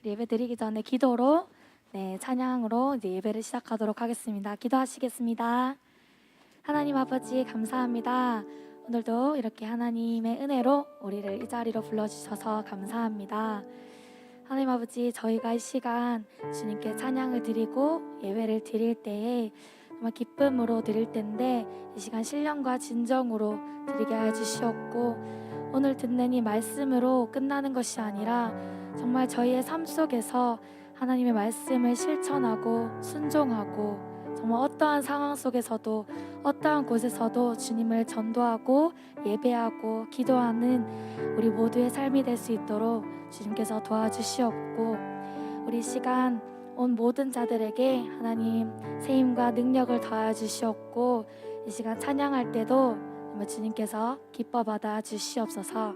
예배 드리기 전에 기도로 찬양으로 이제 예배를 시작하도록 하겠습니다. 기도하시겠습니다. 하나님 아버지 감사합니다. 오늘도 이렇게 하나님의 은혜로 우리를 이 자리로 불러주셔서 감사합니다. 하나님 아버지, 저희가 이 시간 주님께 찬양을 드리고 예배를 드릴 때에 정말 기쁨으로 드릴 텐데 이 시간 신령과 진정으로 드리게 하여 주시옵고, 오늘 듣는 이 말씀으로 끝나는 것이 아니라 정말 저희의 삶 속에서 하나님의 말씀을 실천하고 순종하고 정말 어떠한 상황 속에서도 어떠한 곳에서도 주님을 전도하고 예배하고 기도하는 우리 모두의 삶이 될 수 있도록 주님께서 도와주시옵고, 우리 시간 온 모든 자들에게 하나님 세임과 능력을 더하여 주시옵고, 이 시간 찬양할 때도 정말 주님께서 기뻐 받아 주시옵소서.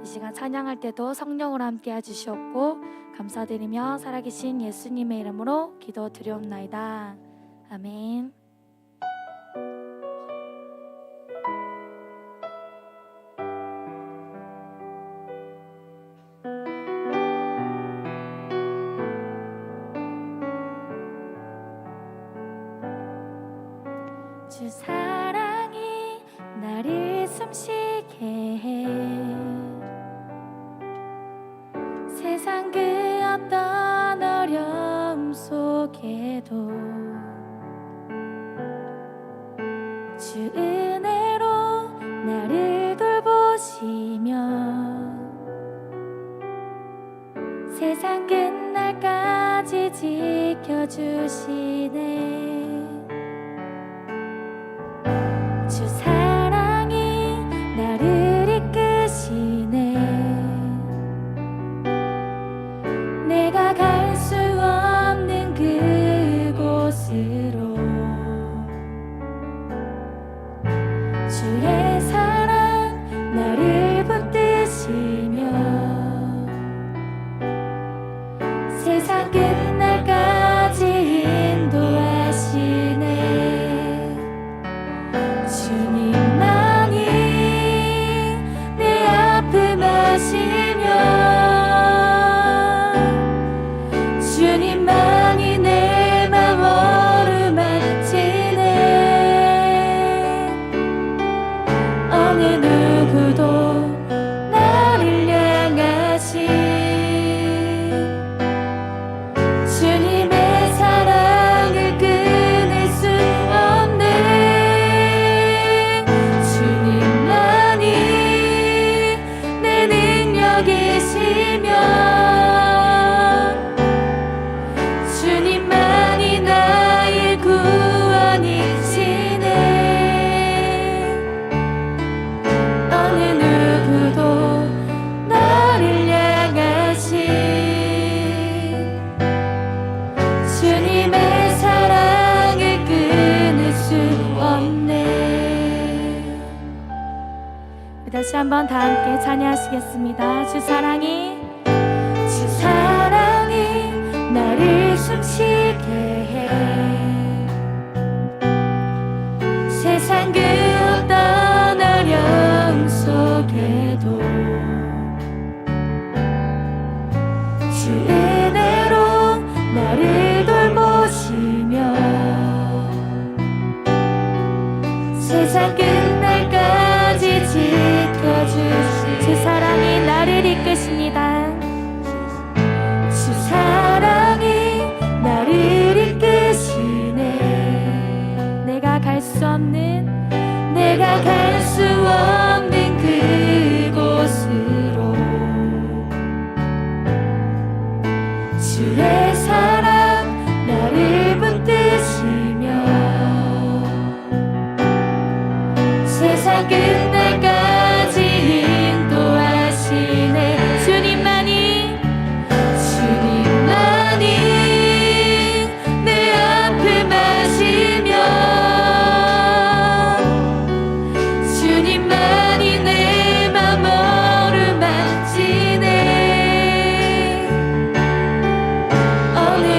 이 시간 찬양할 때도 성령으로 함께 해주시옵고 감사드리며 살아계신 예수님의 이름으로 기도드리옵나이다. 아멘. 주 사랑이 나를 숨쉬게 해 세상 그 어떤 어려움 속에도 주 은혜로 나를 돌보시며 세상 끝날까지 지켜주시네. 주 사랑이 나를 이끄시네. 내가 갈 수 없는 그곳으로 주의 사랑 나를 붙드시며 세상 끝날까지 인도하시네. 주님만이 내 아픔 아시며 주님만이 내 맘 어루만지네. 어느 누구도 나를 향하신 주님의 사랑을 끊을 수 없네. 주님만이 내 능력이시며 주님만이 나의 구원이시네. 어느 누구도 나를 향하신 주님의 사랑을 끊을 수 없네. 다시 한번 다 함께 찬양하시겠습니다. 주 사랑이 나를 숨쉬게 해 세상 그 어떤 어려움 속에도 주 은혜로 나를 돌보시며 세상 끝날까지 지켜주시. 주 사랑이 나를 이끄십니다. 주 사랑이 나를 이끄시네. 내가 갈 수 없는 그곳으로 주의 사랑 나를 붙드시며 세상 끝날까지 인도하시네. 주님만이 내 아픔 아시며 주님만이 내 맘 어루만지네. 어느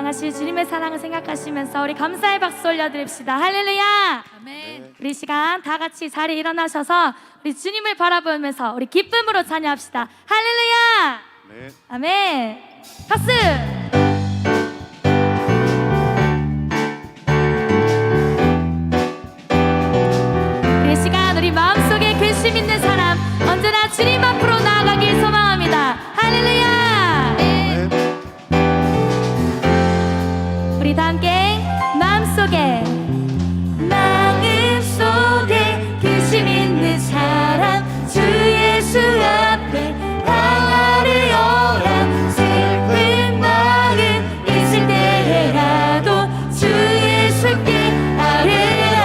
사랑하실 주님의 사랑을 생각하시면서 우리 감사의 박수 올려드립시다. 할렐루야. 아멘. 우리 이 시간 다 같이 자리에 일어나셔서 우리 주님을 바라보면서 우리 기쁨으로 찬양합시다. 할렐루야. 네. 아멘. 박수. 우리 이 시간 우리 마음속에 근심 있는 사람 언제나 주님 앞으로 나아가길 소망합니다. 할렐루야. 네. 우리 다 함께 마음속에 근심 있는 사람 주 예수 앞에 나아가려라. 슬픈 마음 있을 때라도 주 예수께 아뢰라.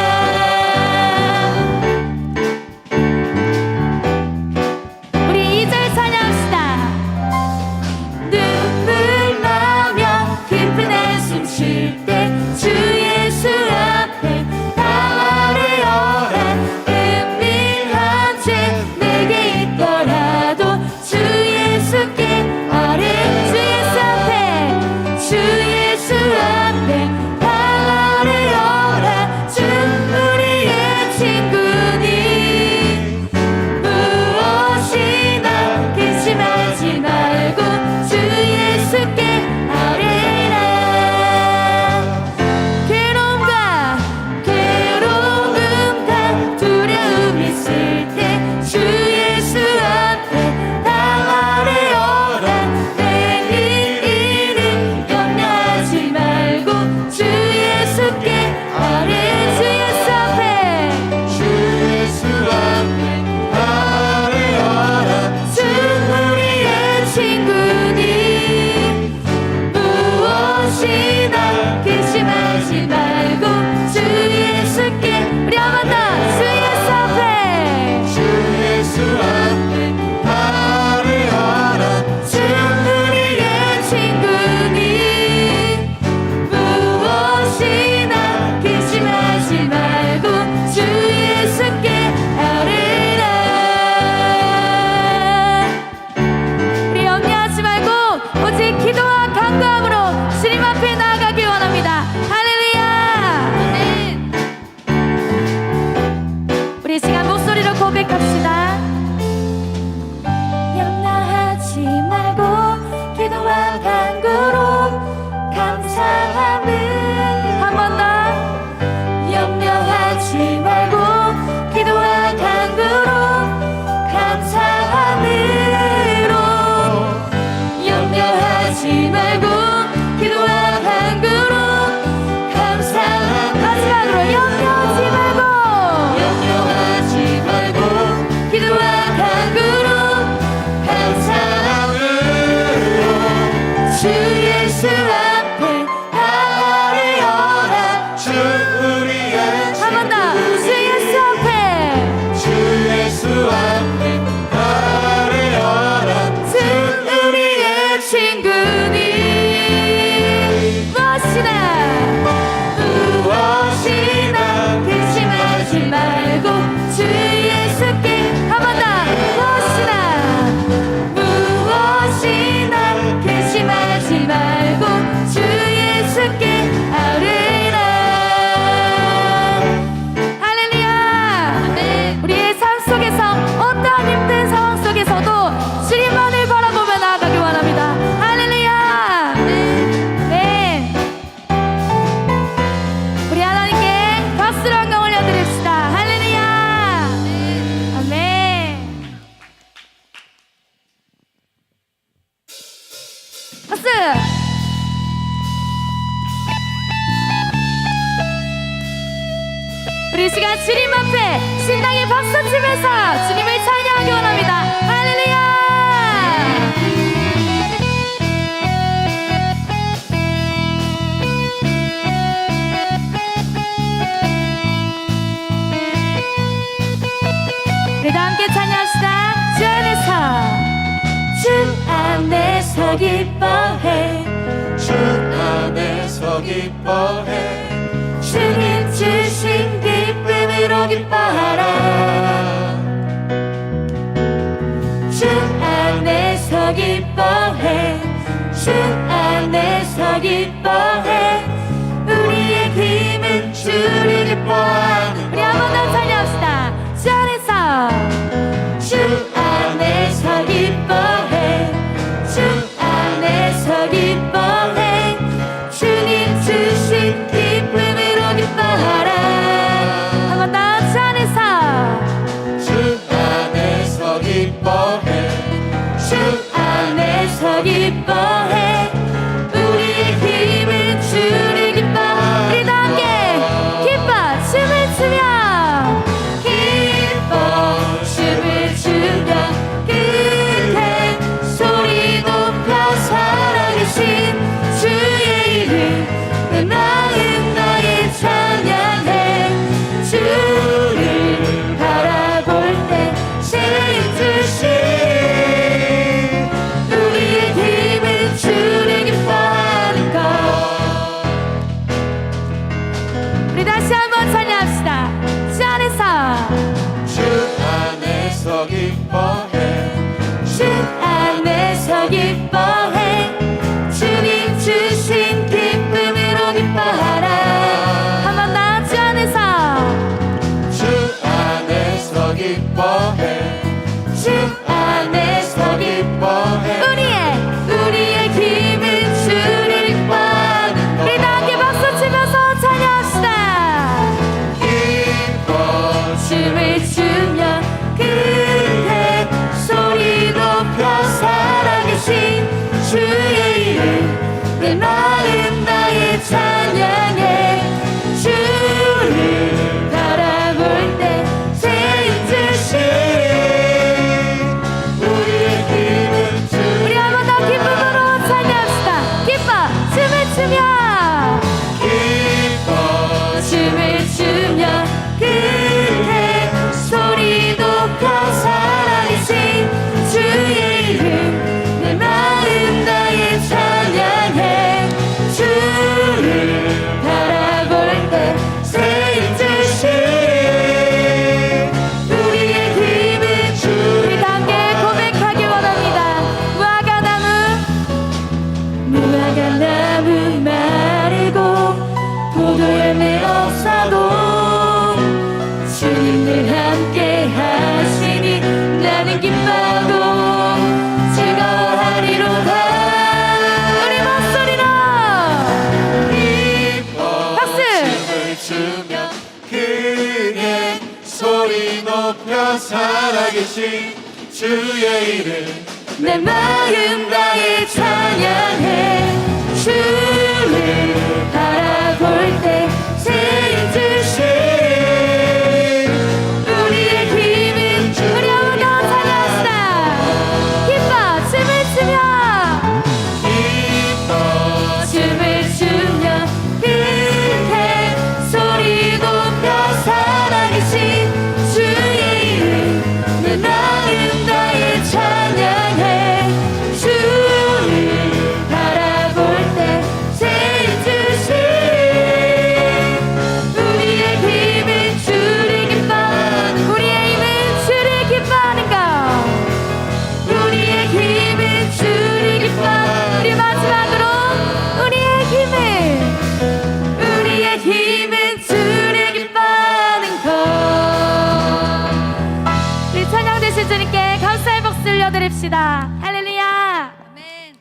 우리 2절 찬양합시다. 눈물 나며 깊은 한숨 쉴 때 주 예수 앞에 나아뢰어라. 은밀한 죄 내게 있더라도 주 예수께 아뢰. 주 예수 앞에 주 예수 앞에 나아뢰어라. 주 우리의 친구니 무엇이나 근심하지 말고 주 예수께 아뢰라. 괴로움과 두려움 있을 때 주 예수 앞에 나아뢰어라. 내일 일은 염려하지 말고 주 예수께 아뢰. 주 예수 앞에 주 예수 앞에 나아뢰어라. 주 우리의 친구니 무엇이나 근심하지 말고 주 예수께. 우리 한 번 더. 주 예수 앞에 주 예수 앞에 나아뢰어라. 주 우리의 친구니 무엇이나 근심하지 말고 주 예수께 아뢰라. 우리 염려하지 말고 오직 기도와 간구함으로 주님 앞에 나아가길 원합니다. 할렐루야. 우리 이 시간 목소리로 고백합시다. 염려하지 말고 기도와 간구로 감사함을. 한 번 더. 염려하지 말고 기도와 간구로 감사함으로. 염려하지 말고 기도와 간구로 감사함. 마지막으로 염려하지 말고 염려하지 말고 기도와 간구로 감사함으로 주 예수 앞에 나아뢰어라. 주 우리의 한 번 더. 주 예수 앞에 주 예수 앞에 나아뢰어라. 주 우리의 친구니 무엇이나 근심하지 말고 주 예수께. 한 번 더. 무엇이나 근심하지 말고 주 예수께 아뢰라. 할렐루야. 우리의 삶 속에서 어떠한 힘든 상황 속에서도 주님만을 바라보며 나아가기 원합니다. 할렐루야. 네. 우리 하나님께 박수로 한번 올려드립시다. 할렐루야. 아멘. 박수. 우리 이 시간 주님 앞에 신나게 박수치면서 주님을 찬양하기 원합니다. 할렐루야. 우리 다 함께 찬양합시다. 주 안에서 기뻐해. 주 안에서 기뻐해. 주님 주신 기쁨으로 기뻐하라. 주 안에서 기뻐해. 주 안에서 기뻐해. 살아계신 주의 이름 내 마음 다해 찬양해. 주를 바라볼 때 세인 듯이 우리의 힘은 우리 한번 더 찬양합시다. 기뻐 춤을 추며 기뻐 춤을 추며 크게 소리 높여 살아계신 주의 이름 내 마음 다해 찬양해. 주를 바라볼 때 새인 듯이 우리의 힘은 주를 기뻐하는 우리의 힘은 주를 기뻐하는 것 우리의 힘은 주를 기뻐하는 우리 마지막으로 우리의 힘은 주를 기뻐하는 것 우리 찬양 되신 주님께 감사의 박수 올려드립시다. 할렐루야. 아멘.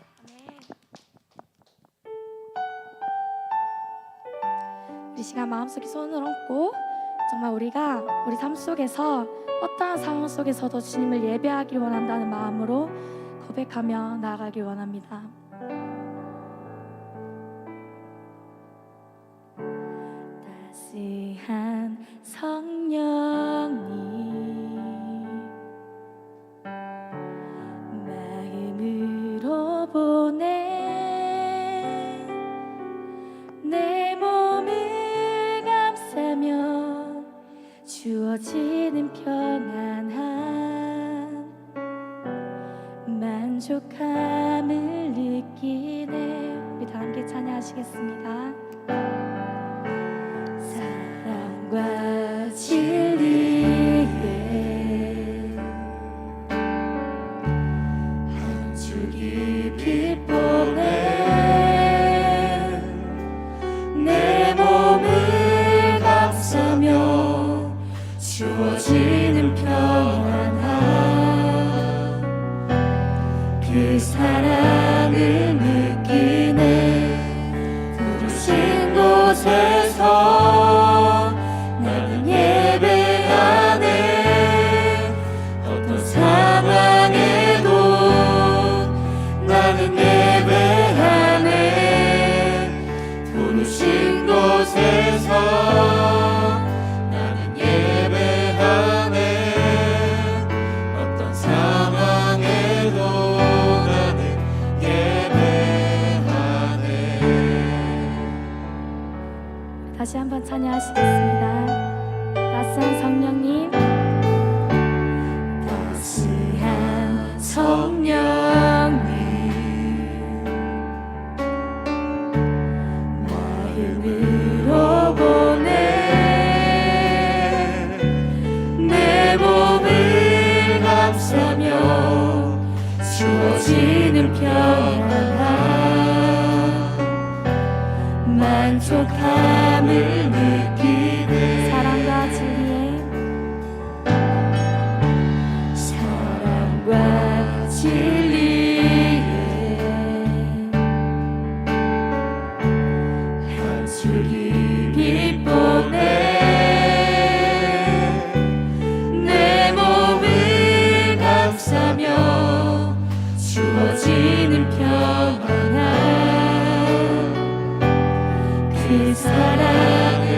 우리 시간 마음속에 손을 얹고 정말 우리가 우리 삶 속에서 어떠한 상황 속에서도 주님을 예배하길 원한다는 마음으로 고백하며 나아가길 원합니다. 따스한 성령님 마음으로 보내 내 몸을 감싸며 주어지는 평안한 만족함을 느끼네. 우리 다 함께 찬양하시겠습니다. 사랑과 진리에 한 줄기 빛 보내 내 몸을 감싸며 주어지는 평안한 그 사랑을 느끼네. 부르신 곳에서 나는 예배하네. 어떤 상황에도 나는 예배하네. 부르신 곳에서 나는 예배하네. 어떤 상황에도 나는 예배하네. 다시 한번 찬양하시겠습니다. 따스한 성령님 따스한 성령님 마음으로 보내 내 몸을 감싸며 주어지는 평안한 만족함을 느끼네. 사랑과 진리에 사랑과 진리에 한 줄기 빛 보내 내 몸을 감싸며 주어지는 평안한 그 사랑을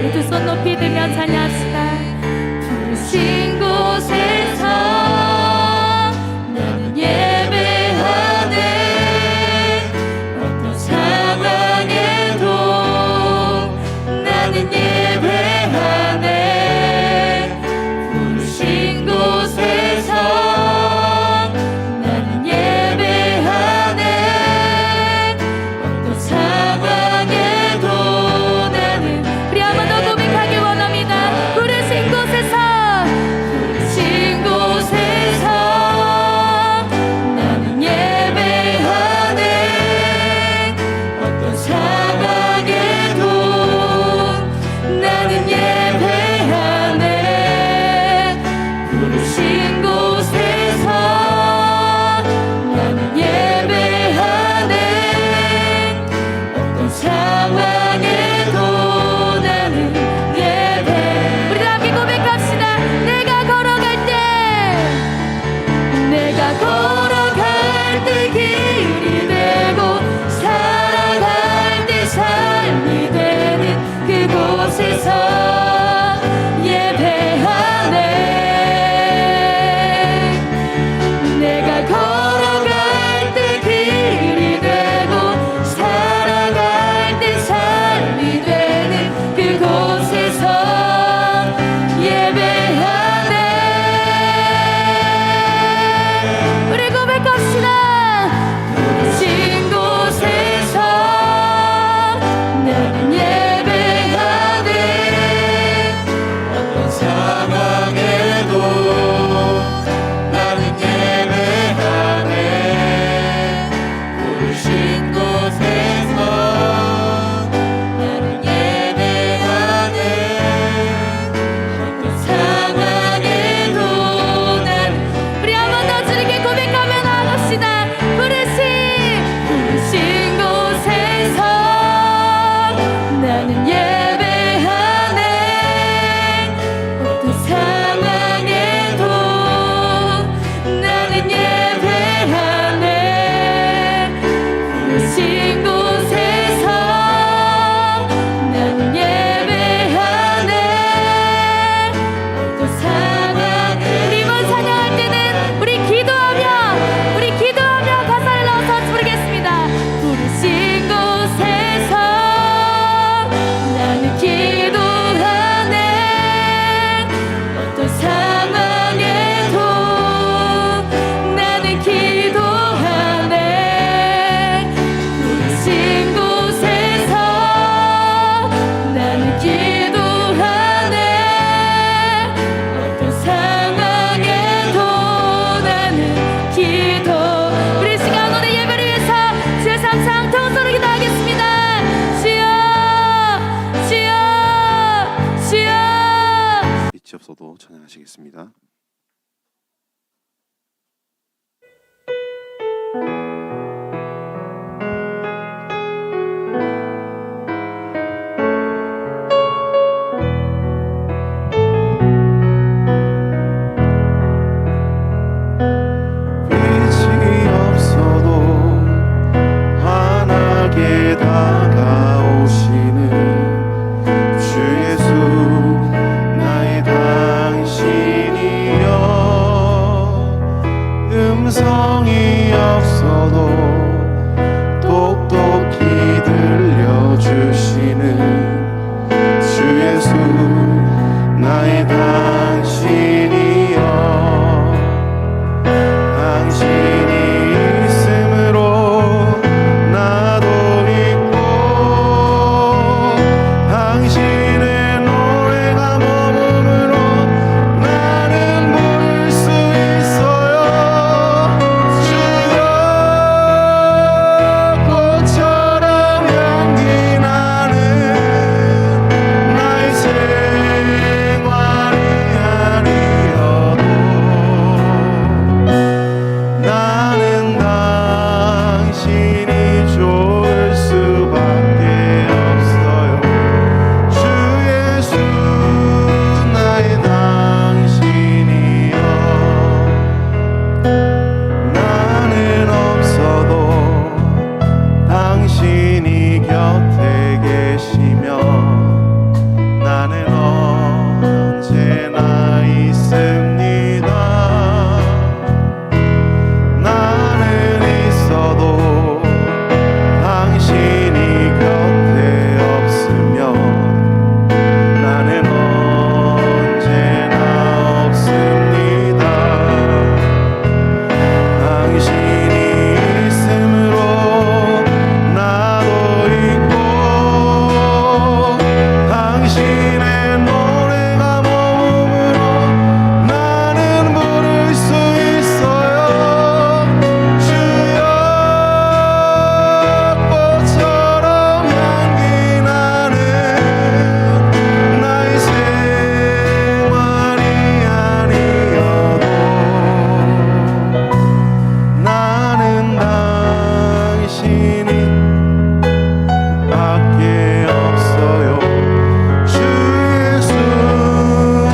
부르신 곳에서 나는 예배하네. 또 사랑해. 이번 찬양할 때는 우리 기도하며 가사를 넣어서 부르겠습니다. 부르신 곳에서 나는 기도하네. 어떤 상황에도 나는 기도하네. 부르신 곳에서 나는 기도하네. 어떤 상황에도 나는 기도. 우리 시간 오늘 예배를 위해서 주의 삼창 통성으로 기도하겠습니다. 주여 주여 주여. 빛이 없어도 찬양하시겠습니다. 빛이 없어도 환하게 다가오시는 주 예수 나의 당신이여. 음성이 없어도 똑똑히 들려주시는 주 예수 나의 당신이여. 당신이 있음으로 나도 있고 당신의 노래가 머금으로 나는 부를 수 있어요. 주여 꽃처럼 향기 나는 나의 생활이 아니어도 나는 당신이 좋을 수밖에 없어요. 주 예수 나의 당신이여. 나는 없어도 당신이 곁에 계시며 나는 언제나 있습니다. 나는 있어도 당신이 곁에 없으며 나는 언제나 없습니다. 당신이 있음으로 나도 있고 당신의 노래가 머금으로 나는 부를 수 있어요. 주여 꽃처럼 향기 나는 나의 생활이 아니어도 나는 당신이 밖에 없어요. 주 예수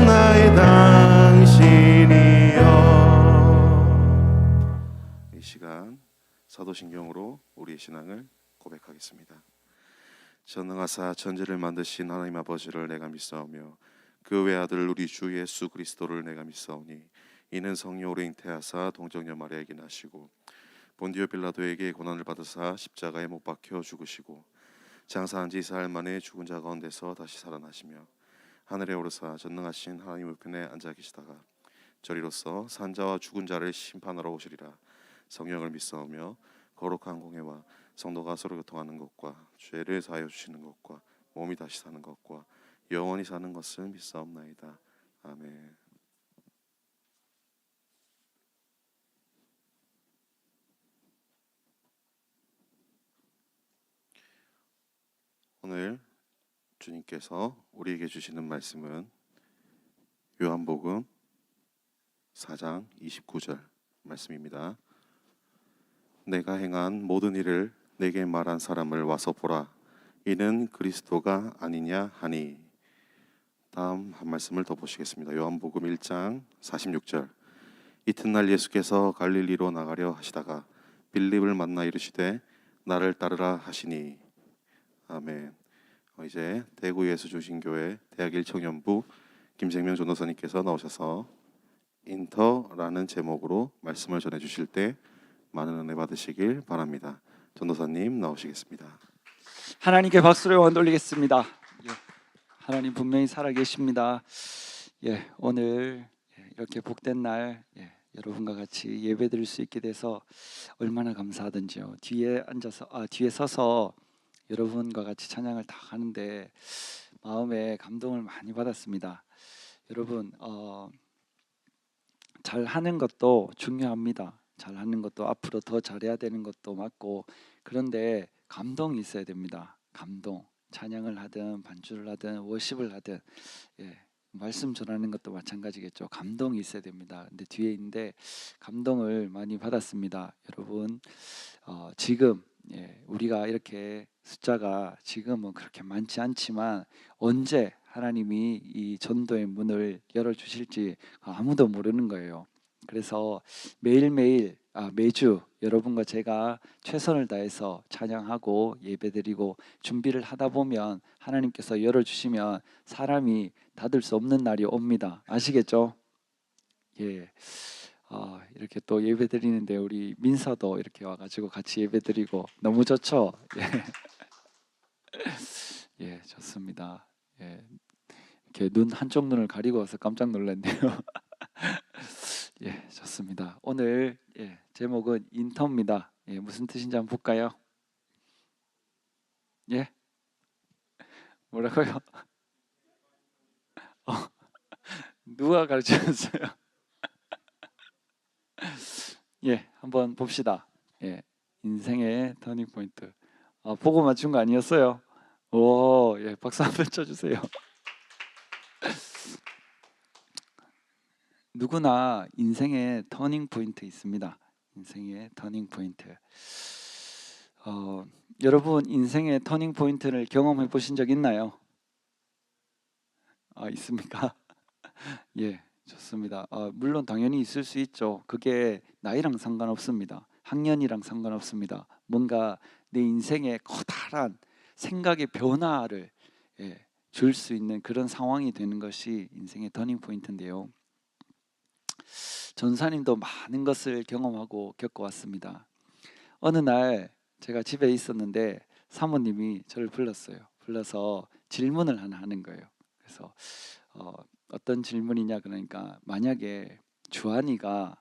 나의 당신이여. 이 시간 사도신경으로 우리의 신앙을 고백하겠습니다. 전능하사 천지를 만드신 하나님 아버지를 내가 믿사오며 그 외아들 우리 주 예수 그리스도를 내가 믿사오니 이는 성령으로 잉태하사 동정녀 마리아에게 나시고 본디오 빌라도에게 고난을 받으사 십자가에 못 박혀 죽으시고 장사한 지 4일 만에 죽은 자 가운데서 다시 살아나시며 하늘에 오르사 전능하신 하나님 우편에 앉아 계시다가 저리로서 산자와 죽은 자를 심판하러 오시리라. 성령을 믿사오며 거룩한 공회와 성도가 서로 교통하는 것과 죄를 사하여 주시는 것과 몸이 다시 사는 것과 영원히 사는 것을 믿사옵나이다. 아멘. 오늘 주님께서 우리에게 주시는 말씀은 요한복음 4장 29절 말씀입니다. 내가 행한 모든 일을 내게 말한 사람을 와서 보라. 이는 그리스도가 아니냐 하니. 다음 한 말씀을 더 보시겠습니다. 요한복음 1장 46절. 이튿날 예수께서 갈릴리로 나가려 하시다가 빌립을 만나 이르시되 나를 따르라 하시니. 아멘. 이제 대구 예수중심교회 대학 1청년부 김생명 전도사님께서 나오셔서 인터라는 제목으로 말씀을 전해 주실 때 많은 은혜 받으시길 바랍니다. 전도사님 나오시겠습니다. 하나님께 박수를 영원 돌리겠습니다. 하나님 분명히 살아계십니다. 오늘 이렇게 복된 날 여러분과 같이 예배드릴 수 있게 돼서 얼마나 감사하든지요. 뒤에 서서 여러분과 같이 찬양을 다 하는데 마음에 감동을 많이 받았습니다. 여러분 잘하는 것도 중요합니다. 잘하는 것도 앞으로 더 잘해야 되는 것도 맞고, 그런데 감동이 있어야 됩니다. 감동. 찬양을 하든 반주를 하든 워십을 하든 말씀 전하는 것도 마찬가지겠죠. 감동이 있어야 됩니다. 근데 뒤에 있는데 감동을 많이 받았습니다. 여러분 지금 우리가 이렇게 숫자가 지금은 그렇게 많지 않지만 언제 하나님이 이 전도의 문을 열어주실지 아무도 모르는 거예요. 그래서 매주 여러분과 제가 최선을 다해서 찬양하고 예배드리고 준비를 하다 보면 하나님께서 열어주시면 사람이 닫을 수 없는 날이 옵니다. 아시겠죠? 이렇게 또 예배드리는데 우리 민서도 이렇게 와가지고 같이 예배드리고 너무 좋죠? 좋습니다. 이렇게 한쪽 눈을 가리고 와서 깜짝 놀랐네요. 좋습니다. 오늘 제목은 인터입니다. 무슨 뜻인지 한번 볼까요? 뭐라고요? 누가 가르쳐줬어요? 한번 봅시다. 인생의 터닝 포인트. 보고 맞춘 거 아니었어요? 오, 박수 한번 쳐주세요. 누구나 인생의 터닝 포인트 있습니다. 인생의 터닝 포인트. 여러분 인생의 터닝 포인트를 경험해 보신 적 있나요? 있습니까? 좋습니다. 물론 당연히 있을 수 있죠. 그게 나이랑 상관없습니다. 학년이랑 상관없습니다. 뭔가 내 인생에 커다란 생각의 변화를 줄 수 있는 그런 상황이 되는 것이 인생의 터닝 포인트인데요. 전사님도 많은 것을 경험하고 겪어왔습니다. 어느 날 제가 집에 있었는데 사모님이 저를 불러서 질문을 하나 하는 거예요. 그래서 어떤 질문이냐 그러니까, 만약에 주한이가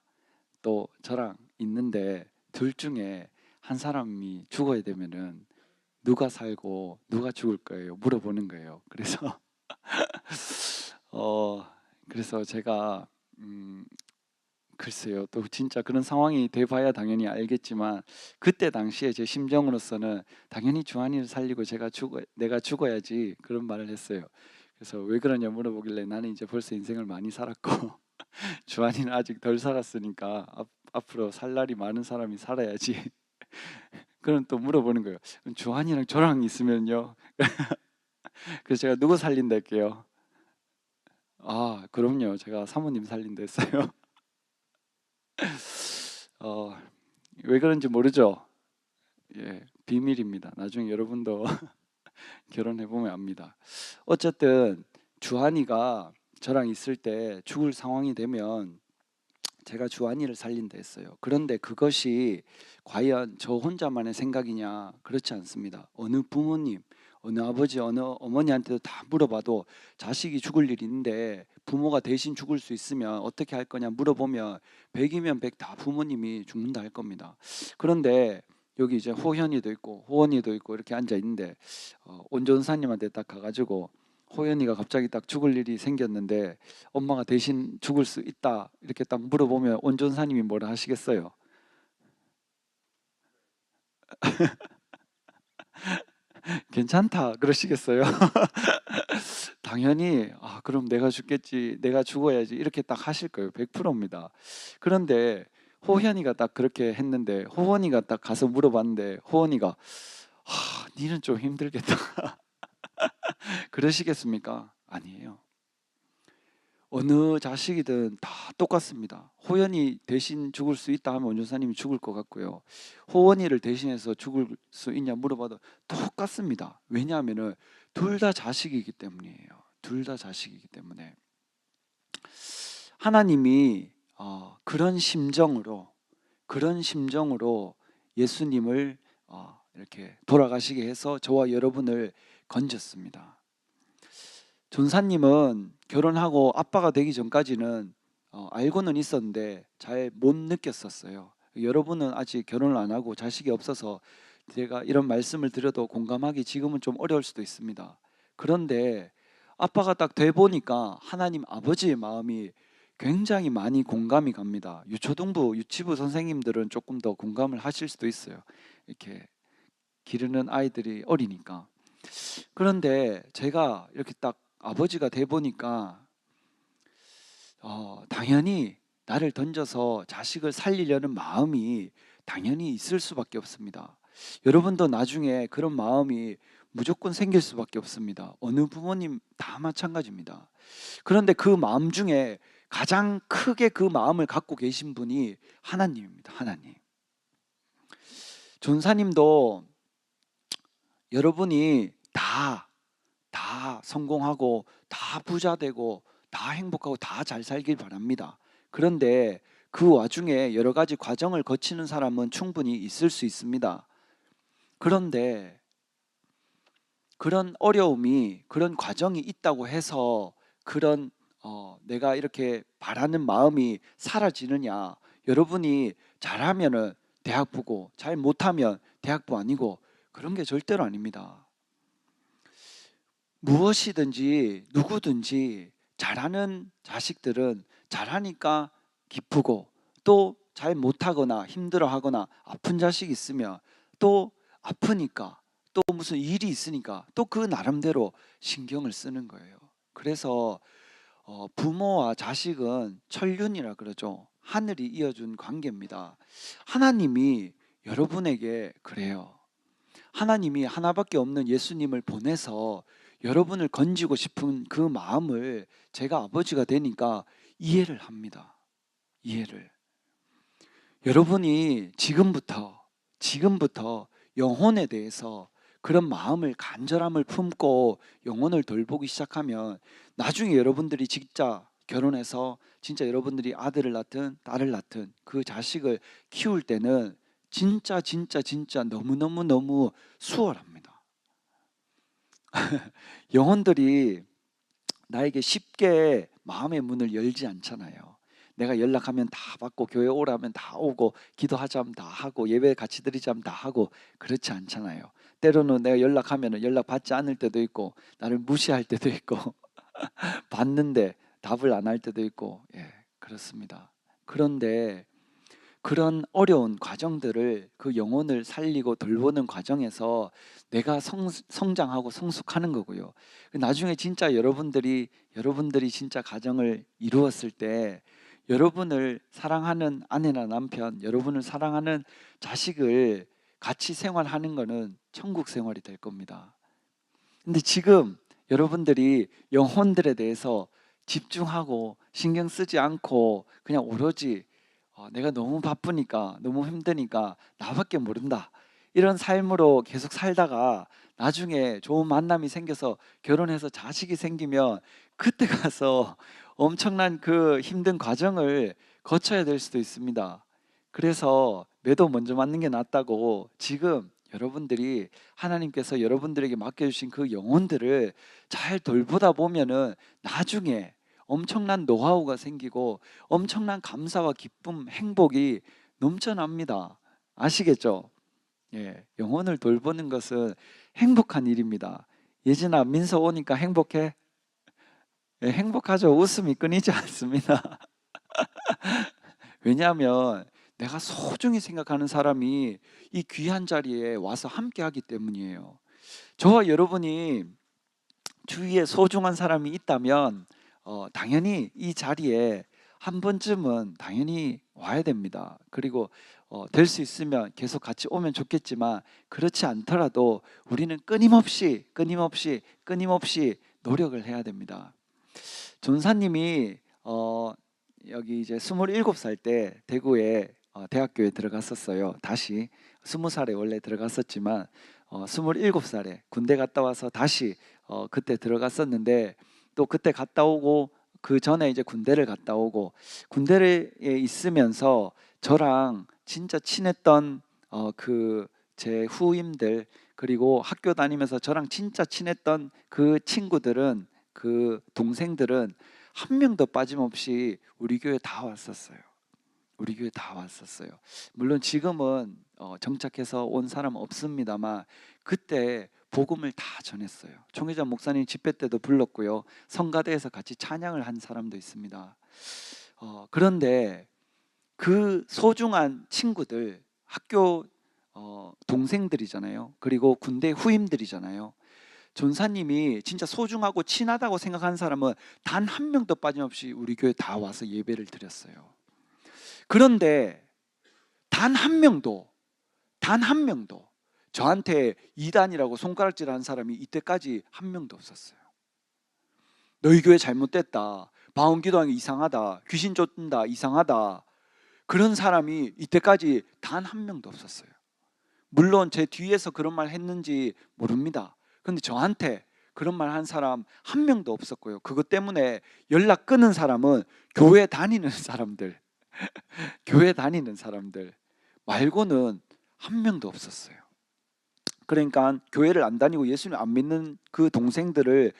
또 저랑 있는데 둘 중에 한 사람이 죽어야 되면은 누가 살고 누가 죽을 거예요? 물어보는 거예요. 그래서 제가 글쎄요, 또 진짜 그런 상황이 돼봐야 당연히 알겠지만 그때 당시에 제 심정으로서는 당연히 주한이를 살리고 내가 죽어야지, 그런 말을 했어요. 그래서 왜 그러냐 물어보길래 나는 이제 벌써 인생을 많이 살았고 주한이는 아직 덜 살았으니까 앞으로 살 날이 많은 사람이 살아야지. 그럼 또 물어보는 거예요. 주한이랑 저랑 있으면요? 그래서 제가 누구 살린다 할게요? 그럼요, 제가 사모님 살린다 했어요. 왜 그런지 모르죠? 비밀입니다. 나중에 여러분도 결혼해보면 압니다. 어쨌든 주한이가 저랑 있을 때 죽을 상황이 되면 제가 주한이를 살린다 했어요. 그런데 그것이 과연 저 혼자만의 생각이냐? 그렇지 않습니다. 어느 부모님, 어느 아버지, 어느 어머니한테도 다 물어봐도 자식이 죽을 일이 있는데 부모가 대신 죽을 수 있으면 어떻게 할 거냐 물어보면 100이면 100 다 부모님이 죽는다 할 겁니다. 그런데 여기 이제 호현이도 있고 호원이도 있고 이렇게 앉아 있는데 온전사님한테 딱 가가지고 호연이가 갑자기 딱 죽을 일이 생겼는데 엄마가 대신 죽을 수 있다 이렇게 딱 물어보면 온전사님이 뭐라 하시겠어요? 괜찮다 그러시겠어요? 당연히 그럼 내가 죽겠지, 내가 죽어야지 이렇게 딱 하실 거예요. 100%입니다. 그런데 호현이가 딱 그렇게 했는데 호원이가 딱 가서 물어봤는데 호원이가 니는 좀 힘들겠다 그러시겠습니까? 아니에요. 어느 자식이든 다 똑같습니다. 호연이 대신 죽을 수 있다 하면 원전사님이 죽을 것 같고요. 호원이를 대신해서 죽을 수 있냐 물어봐도 똑같습니다. 왜냐하면 둘 다 자식이기 때문이에요. 둘 다 자식이기 때문에 하나님이 그런 심정으로 예수님을 이렇게 돌아가시게 해서 저와 여러분을 건졌습니다. 전사님은 결혼하고 아빠가 되기 전까지는 알고는 있었는데 잘 못 느꼈었어요. 여러분은 아직 결혼을 안 하고 자식이 없어서 제가 이런 말씀을 드려도 공감하기 지금은 좀 어려울 수도 있습니다. 그런데 아빠가 딱 돼 보니까 하나님 아버지의 마음이 굉장히 많이 공감이 갑니다. 유초등부, 유치부 선생님들은 조금 더 공감을 하실 수도 있어요. 이렇게 기르는 아이들이 어리니까. 그런데 제가 이렇게 딱 아버지가 돼 보니까 당연히 나를 던져서 자식을 살리려는 마음이 당연히 있을 수밖에 없습니다. 여러분도 나중에 그런 마음이 무조건 생길 수밖에 없습니다. 어느 부모님 다 마찬가지입니다. 그런데 그 마음 중에 가장 크게 그 마음을 갖고 계신 분이 하나님입니다. 하나님. 전사님도 여러분이 다 성공하고 다 부자 되고 다 행복하고 다 잘 살길 바랍니다. 그런데 그 와중에 여러 가지 과정을 거치는 사람은 충분히 있을 수 있습니다. 그런데 그런 어려움이 그런 과정이 있다고 해서 그런 내가 이렇게 바라는 마음이 사라지느냐? 여러분이 잘하면은 대학부고 잘 못하면 대학부 아니고 그런 게 절대로 아닙니다. 무엇이든지 누구든지 잘하는 자식들은 잘하니까 기쁘고 또 잘 못하거나 힘들어하거나 아픈 자식이 있으면 또 아프니까 또 무슨 일이 있으니까 또 그 나름대로 신경을 쓰는 거예요. 그래서 부모와 자식은 천륜이라 그러죠. 하늘이 이어준 관계입니다. 하나님이 여러분에게 그래요. 하나님이 하나밖에 없는 예수님을 보내서 여러분을 건지고 싶은 그 마음을 제가 아버지가 되니까 이해를 합니다. 이해를. 여러분이 지금부터 영혼에 대해서 그런 마음을 간절함을 품고 영혼을 돌보기 시작하면 나중에 여러분들이 진짜 결혼해서 진짜 여러분들이 아들을 낳든 딸을 낳든 그 자식을 키울 때는 진짜 너무 수월합니다. 영혼들이 나에게 쉽게 마음의 문을 열지 않잖아요. 내가 연락하면 다 받고 교회 오라면 다 오고 기도하자면 다 하고 예배 같이 드리자면 다 하고 그렇지 않잖아요. 때로는 내가 연락하면 연락 받지 않을 때도 있고 나를 무시할 때도 있고 받는데 답을 안 할 때도 있고 그렇습니다. 그런데 그런 어려운 과정들을 그 영혼을 살리고 돌보는 과정에서 내가 성장하고 성숙하는 거고요. 나중에 진짜 여러분들이 진짜 가정을 이루었을 때 여러분을 사랑하는 아내나 남편, 여러분을 사랑하는 자식을 같이 생활하는 거는 천국 생활이 될 겁니다. 근데 지금 여러분들이 영혼들에 대해서 집중하고 신경 쓰지 않고 그냥 오로지 내가 너무 바쁘니까 너무 힘드니까 나밖에 모른다 이런 삶으로 계속 살다가 나중에 좋은 만남이 생겨서 결혼해서 자식이 생기면 그때 가서 엄청난 그 힘든 과정을 거쳐야 될 수도 있습니다. 그래서 매도 먼저 맞는 게 낫다고 지금 여러분들이 하나님께서 여러분들에게 맡겨주신 그 영혼들을 잘 돌보다 보면은 나중에 엄청난 노하우가 생기고 엄청난 감사와 기쁨, 행복이 넘쳐납니다. 아시겠죠? 영혼을 돌보는 것은 행복한 일입니다. 예진아, 민서 오니까 행복해? 행복하죠. 웃음이 끊이지 않습니다. 왜냐하면 내가 소중히 생각하는 사람이 이 귀한 자리에 와서 함께 하기 때문이에요. 저와 여러분이 주위에 소중한 사람이 있다면 당연히 이 자리에 한 번쯤은 당연히 와야 됩니다. 그리고 될 수 있으면 계속 같이 오면 좋겠지만 그렇지 않더라도 우리는 끊임없이 노력을 해야 됩니다. 전사님이 여기 이제 27살 때 대구에 대학교에 들어갔었어요. 다시 20살에 원래 들어갔었지만 27살에 군대 갔다 와서 다시 그때 들어갔었는데, 또 그때 갔다 오고 그 전에 이제 군대를 갔다 오고, 군대에 있으면서 저랑 진짜 친했던 그 제 후임들, 그리고 학교 다니면서 저랑 진짜 친했던 그 친구들은, 그 동생들은 한 명도 빠짐없이 우리 교회 다 왔었어요. 우리 교회 다 왔었어요. 물론 지금은 정착해서 온 사람 없습니다만, 그때 복음을 다 전했어요. 총회장 목사님 집회 때도 불렀고요. 성가대에서 같이 찬양을 한 사람도 있습니다. 그런데 그 소중한 친구들, 학교 동생들이잖아요. 그리고 군대 후임들이잖아요. 전사님이 진짜 소중하고 친하다고 생각하는 사람은 단 한 명도 빠짐없이 우리 교회 다 와서 예배를 드렸어요. 그런데 단 한 명도 저한테 이단이라고 손가락질하는 사람이 이때까지 한 명도 없었어요. 너희 교회 잘못됐다, 방언기도하는 게 이상하다, 귀신 쫓는다, 이상하다, 그런 사람이 이때까지 단 한 명도 없었어요. 물론 제 뒤에서 그런 말 했는지 모릅니다. 근데 저한테 그런 말 한 사람 한 명도 없었고요. 그것 때문에 연락 끊은 사람은 교회 다니는 사람들 교회 다니는 사람들 말고는 한 명도 없었어요. 그러니까 교회를 안 다니고 예수님 안 믿는 그 동생들을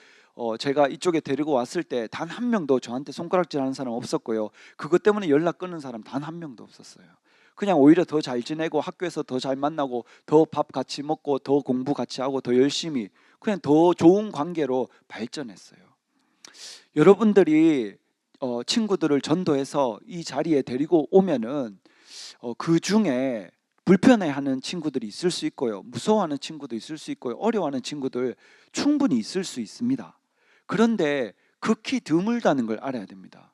제가 이쪽에 데리고 왔을 때 단 한 명도 저한테 손가락질하는 사람 없었고요. 그것 때문에 연락 끊는 사람 단 한 명도 없었어요. 그냥 오히려 더 잘 지내고, 학교에서 더 잘 만나고, 더 밥 같이 먹고, 더 공부 같이 하고, 더 열심히, 그냥 더 좋은 관계로 발전했어요. 여러분들이 친구들을 전도해서 이 자리에 데리고 오면은 그 중에 불편해하는 친구들이 있을 수 있고요, 무서워하는 친구도 있을 수 있고요, 어려워하는 친구들 충분히 있을 수 있습니다. 그런데 극히 드물다는 걸 알아야 됩니다.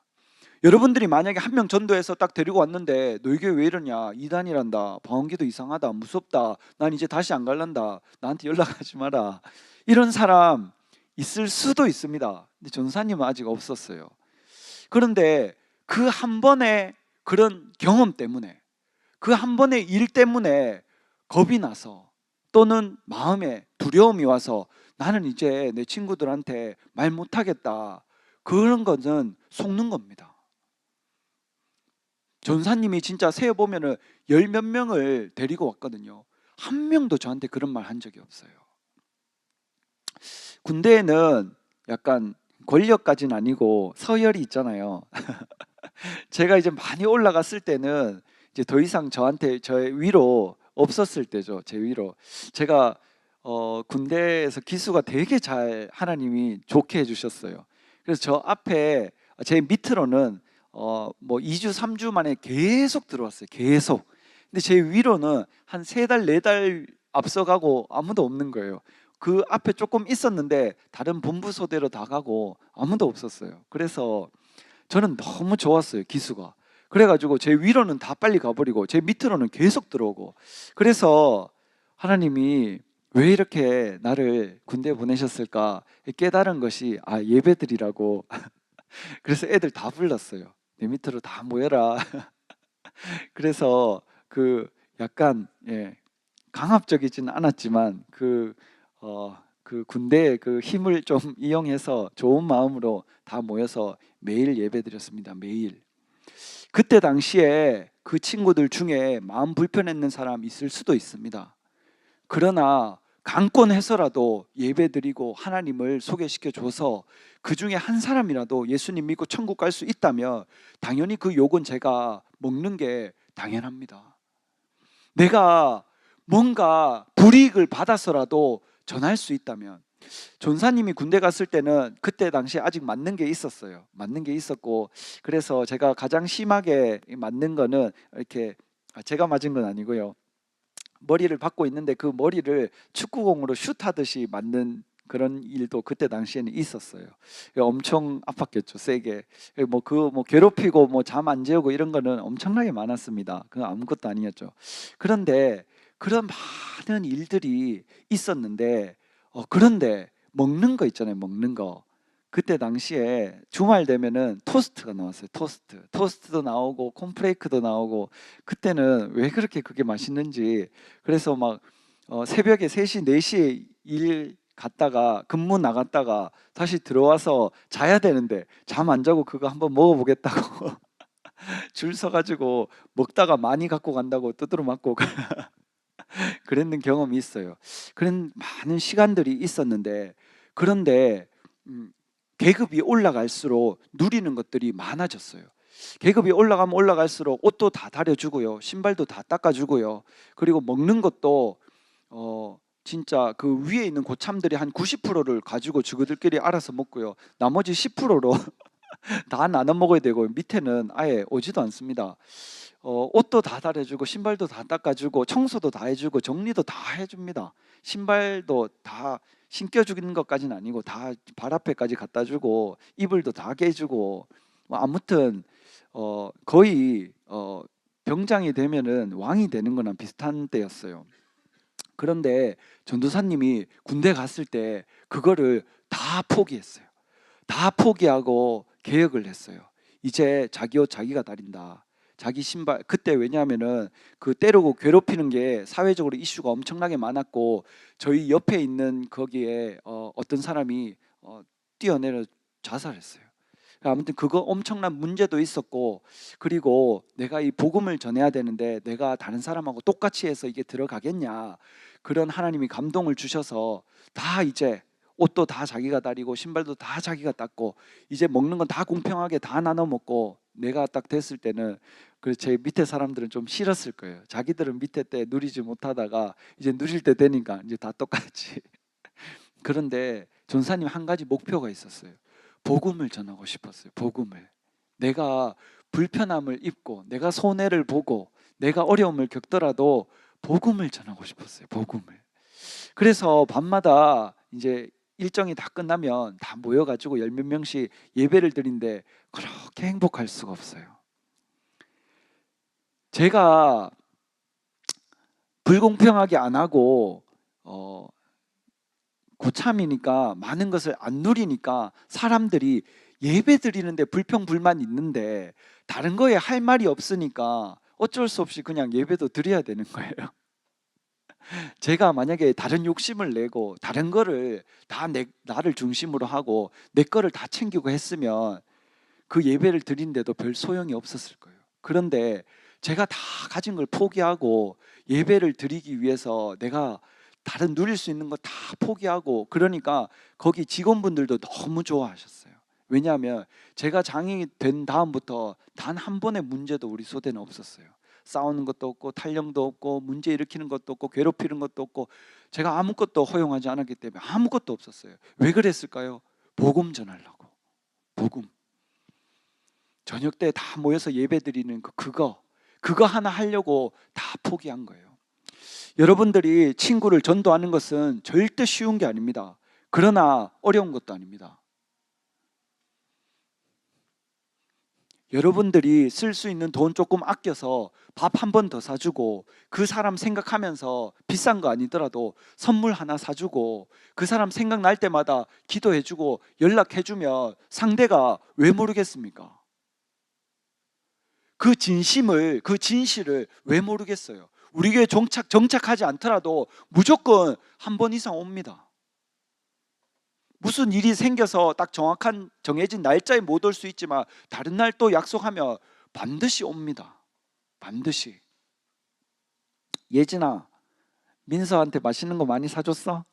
여러분들이 만약에 한 명 전도해서 딱 데리고 왔는데 너희 교회 왜 이러냐, 이단이란다, 방언기도 이상하다, 무섭다, 난 이제 다시 안 갈란다, 나한테 연락하지 마라, 이런 사람 있을 수도 있습니다. 근데 전사님은 아직 없었어요. 그런데 그 한 번의 그런 경험 때문에, 그 한 번의 일 때문에 겁이 나서, 또는 마음에 두려움이 와서 나는 이제 내 친구들한테 말 못하겠다, 그런 것은 속는 겁니다. 전사님이 진짜 세어보면은 10몇 명을 데리고 왔거든요. 한 명도 저한테 그런 말 한 적이 없어요. 군대에는 약간 권력까지는 아니고 서열이 있잖아요. 제가 이제 많이 올라갔을 때는 이제 더 이상 저한테 저의 위로 없었을 때죠. 제 위로. 제가 군대에서 기수가 되게 잘 하나님이 좋게 해주셨어요. 그래서 저 앞에 제 밑으로는 뭐 2주 3주 만에 계속 들어왔어요. 계속. 근데 제 위로는 한 3달 4달 앞서가고 아무도 없는 거예요. 그 앞에 조금 있었는데 다른 본부소대로 다 가고 아무도 없었어요. 그래서 저는 너무 좋았어요, 기수가. 그래가지고 제 위로는 다 빨리 가버리고 제 밑으로는 계속 들어오고. 그래서 하나님이 왜 이렇게 나를 군대에 보내셨을까 깨달은 것이, 예배드리라고. 그래서 애들 다 불렀어요. 내 밑으로 다 모여라. 그래서 그 약간 강압적이지는 않았지만 그 군대의 그 힘을 좀 이용해서 좋은 마음으로 다 모여서 매일 예배드렸습니다. 매일. 그때 당시에 그 친구들 중에 마음 불편했는 사람 있을 수도 있습니다. 그러나 강권해서라도 예배드리고 하나님을 소개시켜 줘서 그 중에 한 사람이라도 예수님 믿고 천국 갈 수 있다면 당연히 그 욕은 제가 먹는 게 당연합니다. 내가 뭔가 불이익을 받아서라도 전할 수 있다면. 전사님이 군대 갔을 때는 그때 당시에 아직 맞는 게 있었어요. 맞는 게 있었고, 그래서 제가 가장 심하게 맞는 거는 이렇게, 제가 맞은 건 아니고요, 머리를 박고 있는데 그 머리를 축구공으로 슛하듯이 맞는 그런 일도 그때 당시에는 있었어요. 엄청 아팠겠죠, 세게. 뭐 괴롭히고 뭐 잠 안 재우고 이런 거는 엄청나게 많았습니다. 그건 아무것도 아니었죠. 그런데 그런 많은 일들이 있었는데 그런데 먹는 거 있잖아요, 먹는 거. 그때 당시에 주말 되면은 토스트가 나왔어요. 토스트도 나오고 콘프레이크도 나오고, 그때는 왜 그렇게 그게 맛있는지. 그래서 막 새벽에 3시 4시에 일 갔다가 근무 나갔다가 다시 들어와서 자야 되는데 잠 안 자고 그거 한번 먹어보겠다고 줄 서가지고 먹다가 많이 갖고 간다고 두드러 맞고 그랬는 경험이 있어요. 그런 많은 시간들이 있었는데, 그런데 계급이 올라갈수록 누리는 것들이 많아졌어요. 계급이 올라가면 올라갈수록 옷도 다 다려주고요, 신발도 다 닦아주고요, 그리고 먹는 것도 진짜 그 위에 있는 고참들이 한 90%를 가지고 저들끼리 알아서 먹고요, 나머지 10%로 다 나눠 먹어야 되고, 밑에는 아예 오지도 않습니다. 옷도 다 다려주고 신발도 다 닦아주고 청소도 다 해주고 정리도 다 해줍니다. 신발도 다 신겨주는 것까지는 아니고 다 발 앞에까지 갖다 주고 이불도 다 깨주고, 뭐 아무튼 거의 병장이 되면은 왕이 되는 거랑 비슷한 때였어요. 그런데 전도사님이 군대 갔을 때 그거를 다 포기했어요. 다 포기하고 개혁을 했어요. 이제 자기 옷 자기가 다린다. 자기 신발, 그때 왜냐하면은 그 때리고 괴롭히는 게 사회적으로 이슈가 엄청나게 많았고, 저희 옆에 있는 거기에 어떤 사람이 뛰어내려 자살했어요. 아무튼 그거 엄청난 문제도 있었고, 그리고 내가 이 복음을 전해야 되는데 내가 다른 사람하고 똑같이 해서 이게 들어가겠냐, 그런 하나님이 감동을 주셔서 다 이제 옷도 다 자기가 다리고 신발도 다 자기가 닦고 이제 먹는 건 다 공평하게 다 나눠 먹고, 내가 딱 됐을 때는 그 제 밑에 사람들은 좀 싫었을 거예요. 자기들은 밑에 때 누리지 못하다가 이제 누릴 때 되니까 이제 다 똑같이. 그런데 전사님 한 가지 목표가 있었어요. 복음을 전하고 싶었어요. 복음을. 내가 불편함을 입고 내가 손해를 보고 내가 어려움을 겪더라도 복음을 전하고 싶었어요. 복음을. 그래서 밤마다 이제 일정이 다 끝나면 다 모여가지고 10몇 명씩 예배를 드린데 그렇게 행복할 수가 없어요. 제가 불공평하게 안 하고 고참이니까 많은 것을 안 누리니까 사람들이 예배 드리는데 불평불만 있는데 다른 거에 할 말이 없으니까 어쩔 수 없이 그냥 예배도 드려야 되는 거예요. 제가 만약에 다른 욕심을 내고 다른 거를 다 나를 중심으로 하고 내 거를 다 챙기고 했으면 그 예배를 드린데도 별 소용이 없었을 거예요. 그런데 제가 다 가진 걸 포기하고 예배를 드리기 위해서 내가 다른 누릴 수 있는 거 다 포기하고, 그러니까 거기 직원분들도 너무 좋아하셨어요. 왜냐하면 제가 장인이 된 다음부터 단 한 번의 문제도 우리 소대는 없었어요. 싸우는 것도 없고 탈령도 없고 문제 일으키는 것도 없고 괴롭히는 것도 없고, 제가 아무것도 허용하지 않았기 때문에 아무것도 없었어요. 왜 그랬을까요? 복음 전하려고. 복음. 저녁 때 다 모여서 예배 드리는 그거 하나 하려고 다 포기한 거예요. 여러분들이 친구를 전도하는 것은 절대 쉬운 게 아닙니다. 그러나 어려운 것도 아닙니다. 여러분들이 쓸 수 있는 돈 조금 아껴서 밥 한 번 더 사주고, 그 사람 생각하면서 비싼 거 아니더라도 선물 하나 사주고, 그 사람 생각날 때마다 기도해주고 연락해주면 상대가 왜 모르겠습니까? 그 진심을, 그 진실을 왜 모르겠어요? 우리 교회 정착하지 않더라도 무조건 한 번 이상 옵니다. 무슨 일이 생겨서 딱 정확한 정해진 날짜에 못 올 수 있지만 다른 날 또 약속하면 반드시 옵니다. 반드시. 예진아, 민서한테 맛있는 거 많이 사줬어?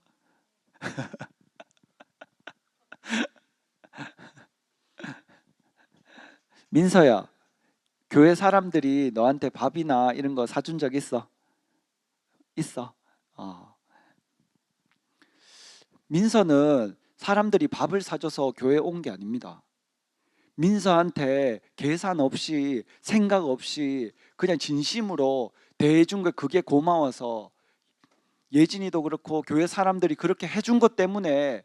민서야, 교회 사람들이 너한테 밥이나 이런 거 사준 적 있어? 있어. 민서는 사람들이 밥을 사줘서 교회에 온 게 아닙니다. 민서한테 계산 없이 생각 없이 그냥 진심으로 대해준 거, 그게 고마워서, 예진이도 그렇고 교회 사람들이 그렇게 해준 것 때문에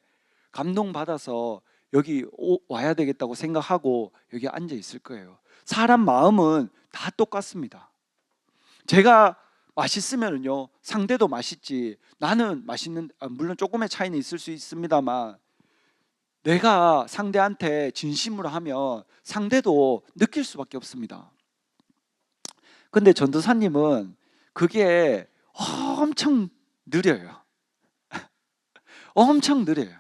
감동받아서 여기 와야 되겠다고 생각하고 여기 앉아 있을 거예요. 사람 마음은 다 똑같습니다. 제가 맛있으면요 상대도 맛있지, 나는 맛있는, 물론 조금의 차이는 있을 수 있습니다만 내가 상대한테 진심으로 하면 상대도 느낄 수밖에 없습니다. 근데 전도사님은 그게 엄청 느려요. 엄청 느려요.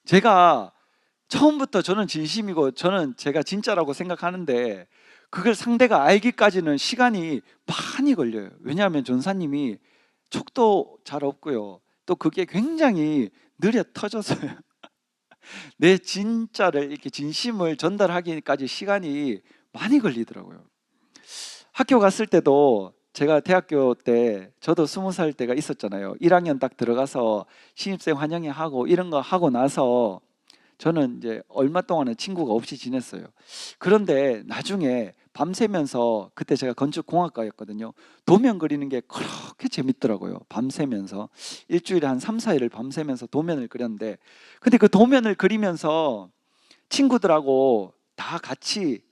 제가 처음부터 저는 진심이고 저는 제가 진짜라고 생각하는데 그걸 상대가 알기까지는 시간이 많이 걸려요. 왜냐하면 전사님이 촉도 잘 없고요. 또 그게 굉장히 느려 터져서요. 내 진짜를 이렇게 진심을 전달하기까지 시간이 많이 걸리더라고요. 학교 갔을 때도 제가 대학교 때 저도 20살 때가 있었잖아요. 1학년 딱 들어가서 신입생 환영회 하고 이런 거 하고 나서 저는 이제 얼마 동안은 친구가 없이 지냈어요. 그런데 나중에 밤새면서, 그때 제가 건축공학과였거든요. 도면 그리는 게 그렇게 재밌더라고요. 밤새면서 일주일에 한 3, 4일을 밤새면서 도면을 그렸는데, 근데 그 도면을 그리면서 친구들하고 다 같이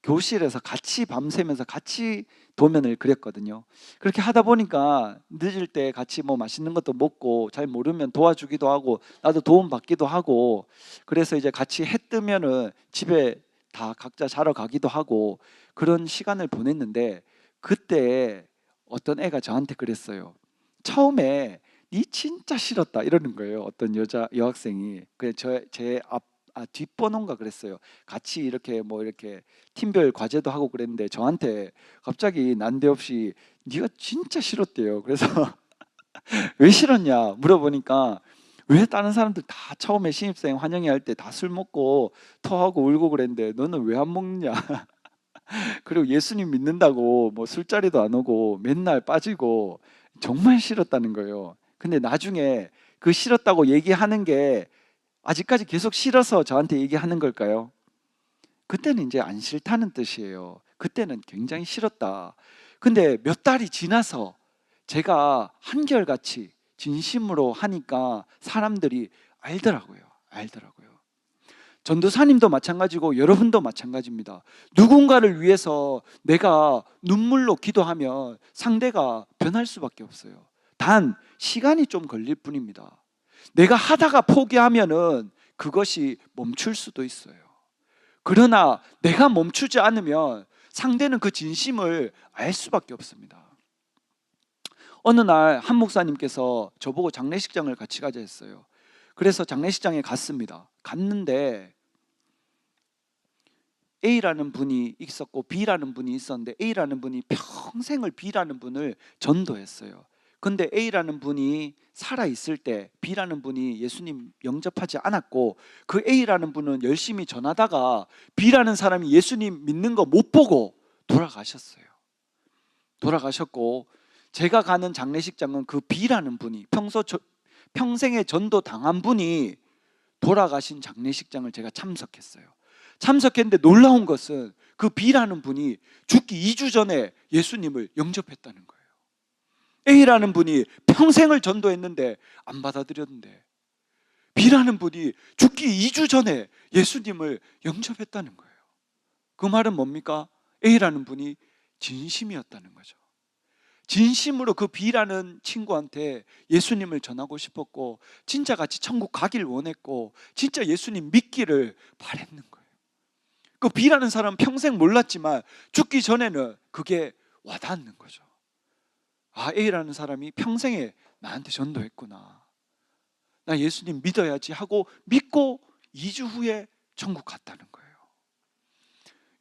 교실에서 같이 밤새면서 같이 도면을 그렸거든요. 그렇게 하다 보니까 늦을 때 같이 뭐 맛있는 것도 먹고, 잘 모르면 도와주기도 하고 나도 도움 받기도 하고, 그래서 이제 같이 해 뜨면은 집에 다 각자 자러 가기도 하고 그런 시간을 보냈는데, 그때 어떤 애가 저한테 그랬어요. 처음에 니 진짜 싫었다 이러는 거예요. 어떤 여학생이. 그냥 제 뒷번호인가 그랬어요. 같이 이렇게 뭐 이렇게 팀별 과제도 하고 그랬는데 저한테 갑자기 난데없이 네가 진짜 싫었대요. 그래서 왜 싫었냐 물어보니까, 왜 다른 사람들 다 처음에 신입생 환영회 할 때 다 술 먹고 토하고 울고 그랬는데 너는 왜 안 먹냐? 그리고 예수님 믿는다고 뭐 술자리도 안 오고 맨날 빠지고 정말 싫었다는 거예요. 근데 나중에 그 싫었다고 얘기하는 게 아직까지 계속 싫어서 저한테 얘기하는 걸까요? 그때는 이제 안 싫다는 뜻이에요. 그때는 굉장히 싫었다. 근데 몇 달이 지나서 제가 한결같이 진심으로 하니까 사람들이 알더라고요. 전도사님도 마찬가지고 여러분도 마찬가지입니다. 누군가를 위해서 내가 눈물로 기도하면 상대가 변할 수밖에 없어요. 단 시간이 좀 걸릴 뿐입니다. 내가 하다가 포기하면은 그것이 멈출 수도 있어요. 그러나 내가 멈추지 않으면 상대는 그 진심을 알 수밖에 없습니다. 어느 날 한 목사님께서 저보고 장례식장을 같이 가자 했어요. 그래서 장례식장에 갔습니다. 갔는데 A라는 분이 있었고 B라는 분이 있었는데, A라는 분이 평생을 B라는 분을 전도했어요. 근데 A라는 분이 살아있을 때 B라는 분이 예수님 영접하지 않았고, 그 A라는 분은 열심히 전하다가 B라는 사람이 예수님 믿는 거 못 보고 돌아가셨어요. 돌아가셨고, 제가 가는 장례식장은 그 B라는 분이 평생에 전도 당한 분이 돌아가신 장례식장을 제가 참석했어요. 참석했는데 놀라운 것은 그 B라는 분이 죽기 2주 전에 예수님을 영접했다는 거예요. A라는 분이 평생을 전도했는데 안 받아들였는데, B라는 분이 죽기 2주 전에 예수님을 영접했다는 거예요. 그 말은 뭡니까? A라는 분이 진심이었다는 거죠. 진심으로 그 B라는 친구한테 예수님을 전하고 싶었고, 진짜 같이 천국 가길 원했고, 진짜 예수님 믿기를 바랬는 거예요. 그 B라는 사람은 평생 몰랐지만 죽기 전에는 그게 와닿는 거죠. 아, A라는 사람이 평생에 나한테 전도했구나, 나 예수님 믿어야지 하고 믿고 2주 후에 천국 갔다는 거예요.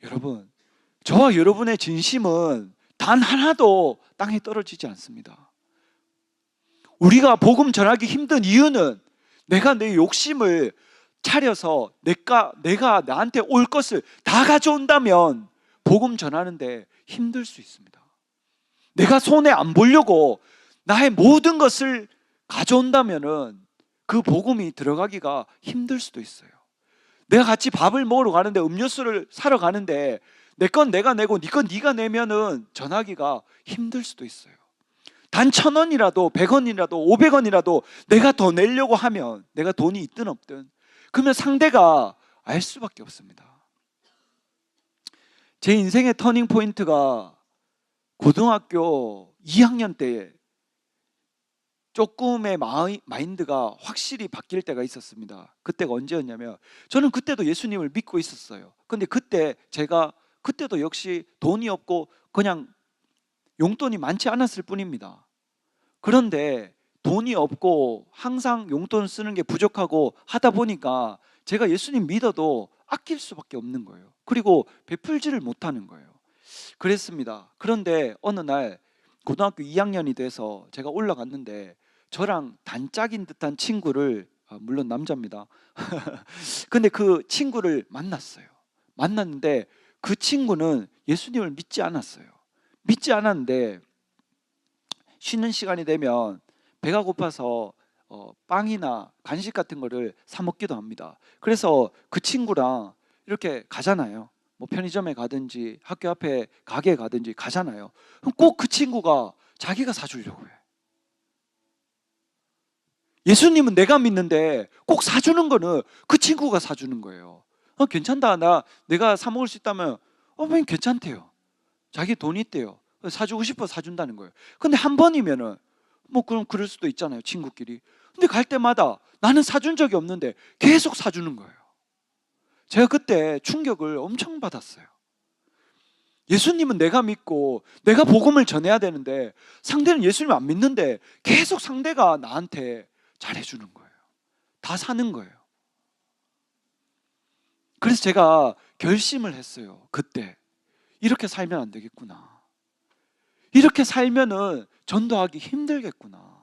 여러분, 저와 여러분의 진심은 단 하나도 땅에 떨어지지 않습니다. 우리가 복음 전하기 힘든 이유는 내가 내 욕심을 차려서 내가 나한테 올 것을 다 가져온다면 복음 전하는데 힘들 수 있습니다. 내가 손해 안 보려고 나의 모든 것을 가져온다면은 그 복음이 들어가기가 힘들 수도 있어요. 내가 같이 밥을 먹으러 가는데, 음료수를 사러 가는데 내 건 내가 내고 네 건 네가 내면은 전하기가 힘들 수도 있어요. 단 1,000원이라도 100원이라도 500원이라도 내가 더 내려고 하면, 내가 돈이 있든 없든, 그러면 상대가 알 수밖에 없습니다. 제 인생의 터닝 포인트가 고등학교 2학년 때 조금의 마인드가 확실히 바뀔 때가 있었습니다. 그때가 언제였냐면 저는 그때도 예수님을 믿고 있었어요. 근데 제가 그때도 역시 돈이 없고 그냥 용돈이 많지 않았을 뿐입니다. 그런데 돈이 없고 항상 용돈을 쓰는 게 부족하고 하다 보니까 제가 예수님 믿어도 아낄 수밖에 없는 거예요. 그리고 베풀지를 못하는 거예요. 그랬습니다. 그런데 어느 날 고등학교 2학년이 돼서 제가 올라갔는데 저랑 단짝인 듯한 친구를, 물론 남자입니다. 근데 그 친구를 만났어요. 만났는데 그 친구는 예수님을 믿지 않았어요. 믿지 않았는데 쉬는 시간이 되면 배가 고파서 빵이나 간식 같은 거를 사 먹기도 합니다. 그래서 그 친구랑 이렇게 가잖아요. 뭐 편의점에 가든지 학교 앞에 가게에 가든지 가잖아요. 그럼 꼭 그 친구가 자기가 사주려고 해. 예수님은 내가 믿는데 꼭 사주는 거는 그 친구가 사주는 거예요. 괜찮다. 내가 사 먹을 수 있다면 왜 괜찮대요. 자기 돈이 있대요. 사주고 싶어 사준다는 거예요. 근데 한 번이면은 뭐 그럼 그럴 수도 있잖아요, 친구끼리. 근데 갈 때마다 나는 사준 적이 없는데 계속 사주는 거예요. 제가 그때 충격을 엄청 받았어요. 예수님은 내가 믿고 내가 복음을 전해야 되는데 상대는 예수님 안 믿는데 계속 상대가 나한테 잘해주는 거예요. 다 사는 거예요. 그래서 제가 결심을 했어요. 그때 이렇게 살면 안 되겠구나. 이렇게 살면은 전도하기 힘들겠구나.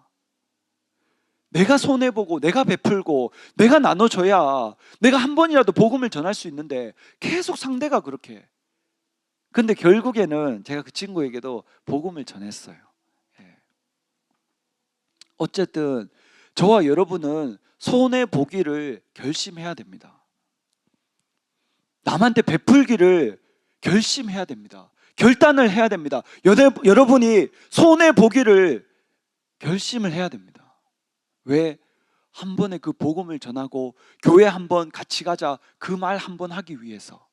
내가 손해보고 내가 베풀고 내가 나눠줘야 내가 한 번이라도 복음을 전할 수 있는데 계속 상대가 그렇게. 근데 결국에는 제가 그 친구에게도 복음을 전했어요. 예. 어쨌든 저와 여러분은 손해보기를 결심해야 됩니다. 남한테 베풀기를 결심해야 됩니다. 결단을 해야 됩니다. 여러분이 손해보기를 결심을 해야 됩니다. 왜? 한 번에 그 복음을 전하고 교회 한 번 같이 가자 그 말 한 번 하기 위해서.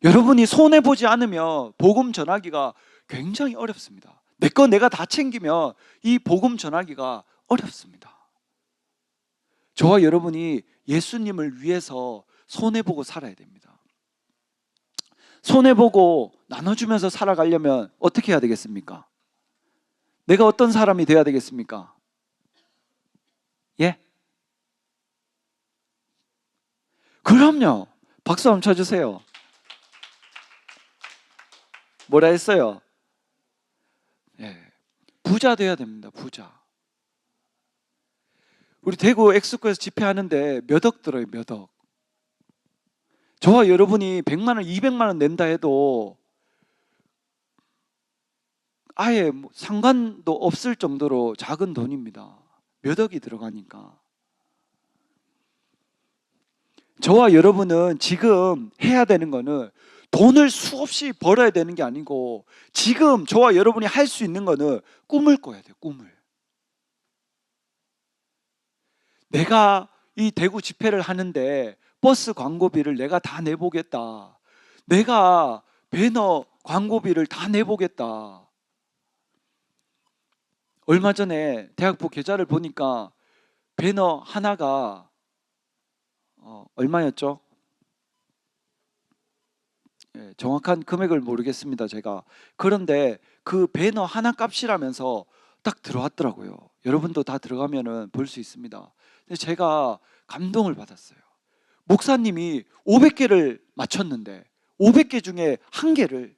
여러분이 손해보지 않으면 복음 전하기가 굉장히 어렵습니다. 내 거 내가 다 챙기면 이 복음 전하기가 어렵습니다. 저와 여러분이 예수님을 위해서 손해보고 살아야 됩니다. 손해보고 나눠주면서 살아가려면 어떻게 해야 되겠습니까? 내가 어떤 사람이 되어야 되겠습니까? 예? 그럼요. 박수 한번 쳐주세요. 뭐라 했어요? 예. 부자 돼야 됩니다. 부자. 우리 대구 엑스코에서 집회하는데 몇 억 들어요. 몇 억. 저와 여러분이 100만 원, 200만 원 낸다 해도 아예 상관도 없을 정도로 작은 돈입니다. 몇 억이 들어가니까. 저와 여러분은 지금 해야 되는 거는 돈을 수없이 벌어야 되는 게 아니고 지금 저와 여러분이 할 수 있는 거는 꿈을 꿔야 돼요. 꿈을. 내가 이 대구 집회를 하는데 버스 광고비를 내가 다 내보겠다. 내가 배너 광고비를 다 내보겠다. 얼마 전에 대학부 계좌를 보니까 배너 하나가 얼마였죠? 예, 정확한 금액을 모르겠습니다. 제가. 그런데 그 배너 하나 값이라면서 딱 들어왔더라고요. 여러분도 다 들어가면은 볼 수 있습니다. 근데 제가 감동을 받았어요. 목사님이 500개를 맞췄는데 500개 중에 한 개를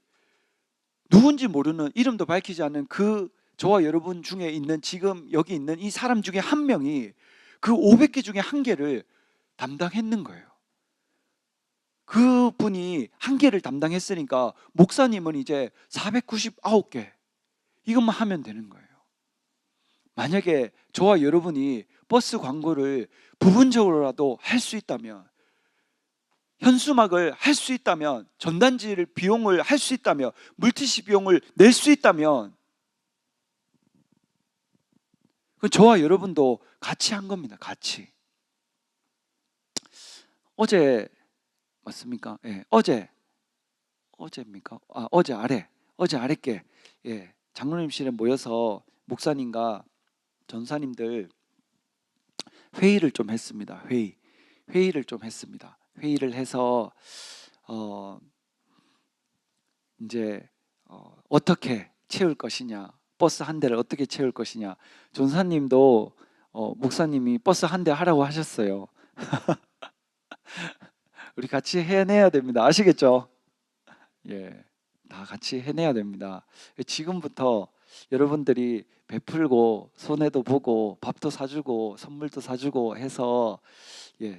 누군지 모르는 이름도 밝히지 않는 그 저와 여러분 중에 있는 지금 여기 있는 이 사람 중에 한 명이 그 500개 중에 한 개를 담당했는 거예요. 그분이 한 개를 담당했으니까 목사님은 이제 499개 이것만 하면 되는 거예요. 만약에 저와 여러분이 버스 광고를 부분적으로라도 할 수 있다면, 현수막을 할 수 있다면, 전단지를 비용을 할 수 있다면, 물티슈 비용을 낼 수 있다면 그 저와 여러분도 같이 한 겁니다. 같이. 어제 맞습니까? 예, 어제입니까? 어제 아랫게 예, 장로님실에 모여서 목사님과 전사님들 회의를 좀 했습니다. 회의를 좀 했습니다. 회의를 해서 이제 어떻게 채울 것이냐, 버스 한 대를 어떻게 채울 것이냐. 전사님도 목사님이 버스 한 대 하라고 하셨어요. 우리 같이 해내야 됩니다. 아시겠죠? 예, 다 같이 해내야 됩니다. 지금부터 여러분들이 베풀고 손해도 보고 밥도 사주고 선물도 사주고 해서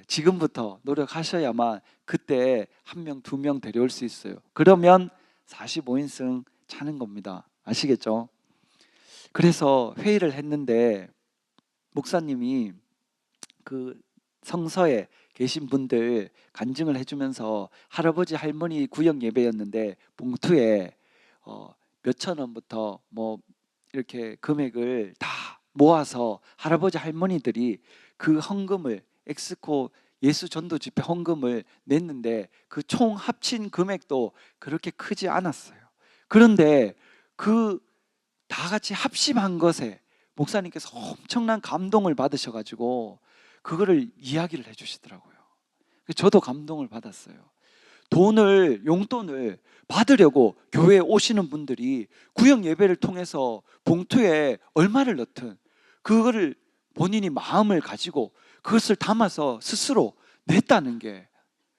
지금부터 노력하셔야만 그때 한 명, 두 명 데려올 수 있어요. 그러면 45인승 차는 겁니다. 아시겠죠? 그래서 회의를 했는데 목사님이 그 성서에 계신 분들 간증을 해주면서 할아버지 할머니 구역 예배였는데 봉투에 몇천 원부터 뭐 이렇게 금액을 다 모아서 할아버지 할머니들이 그 헌금을 엑스코 예수 전도 집회 헌금을 냈는데 그 총 합친 금액도 그렇게 크지 않았어요. 그런데 그 다 같이 합심한 것에 목사님께서 엄청난 감동을 받으셔가지고 그거를 이야기를 해주시더라고요. 저도 감동을 받았어요. 용돈을 받으려고 교회에 오시는 분들이 구역 예배를 통해서 봉투에 얼마를 넣든 그거를 본인이 마음을 가지고 그것을 담아서 스스로 냈다는 게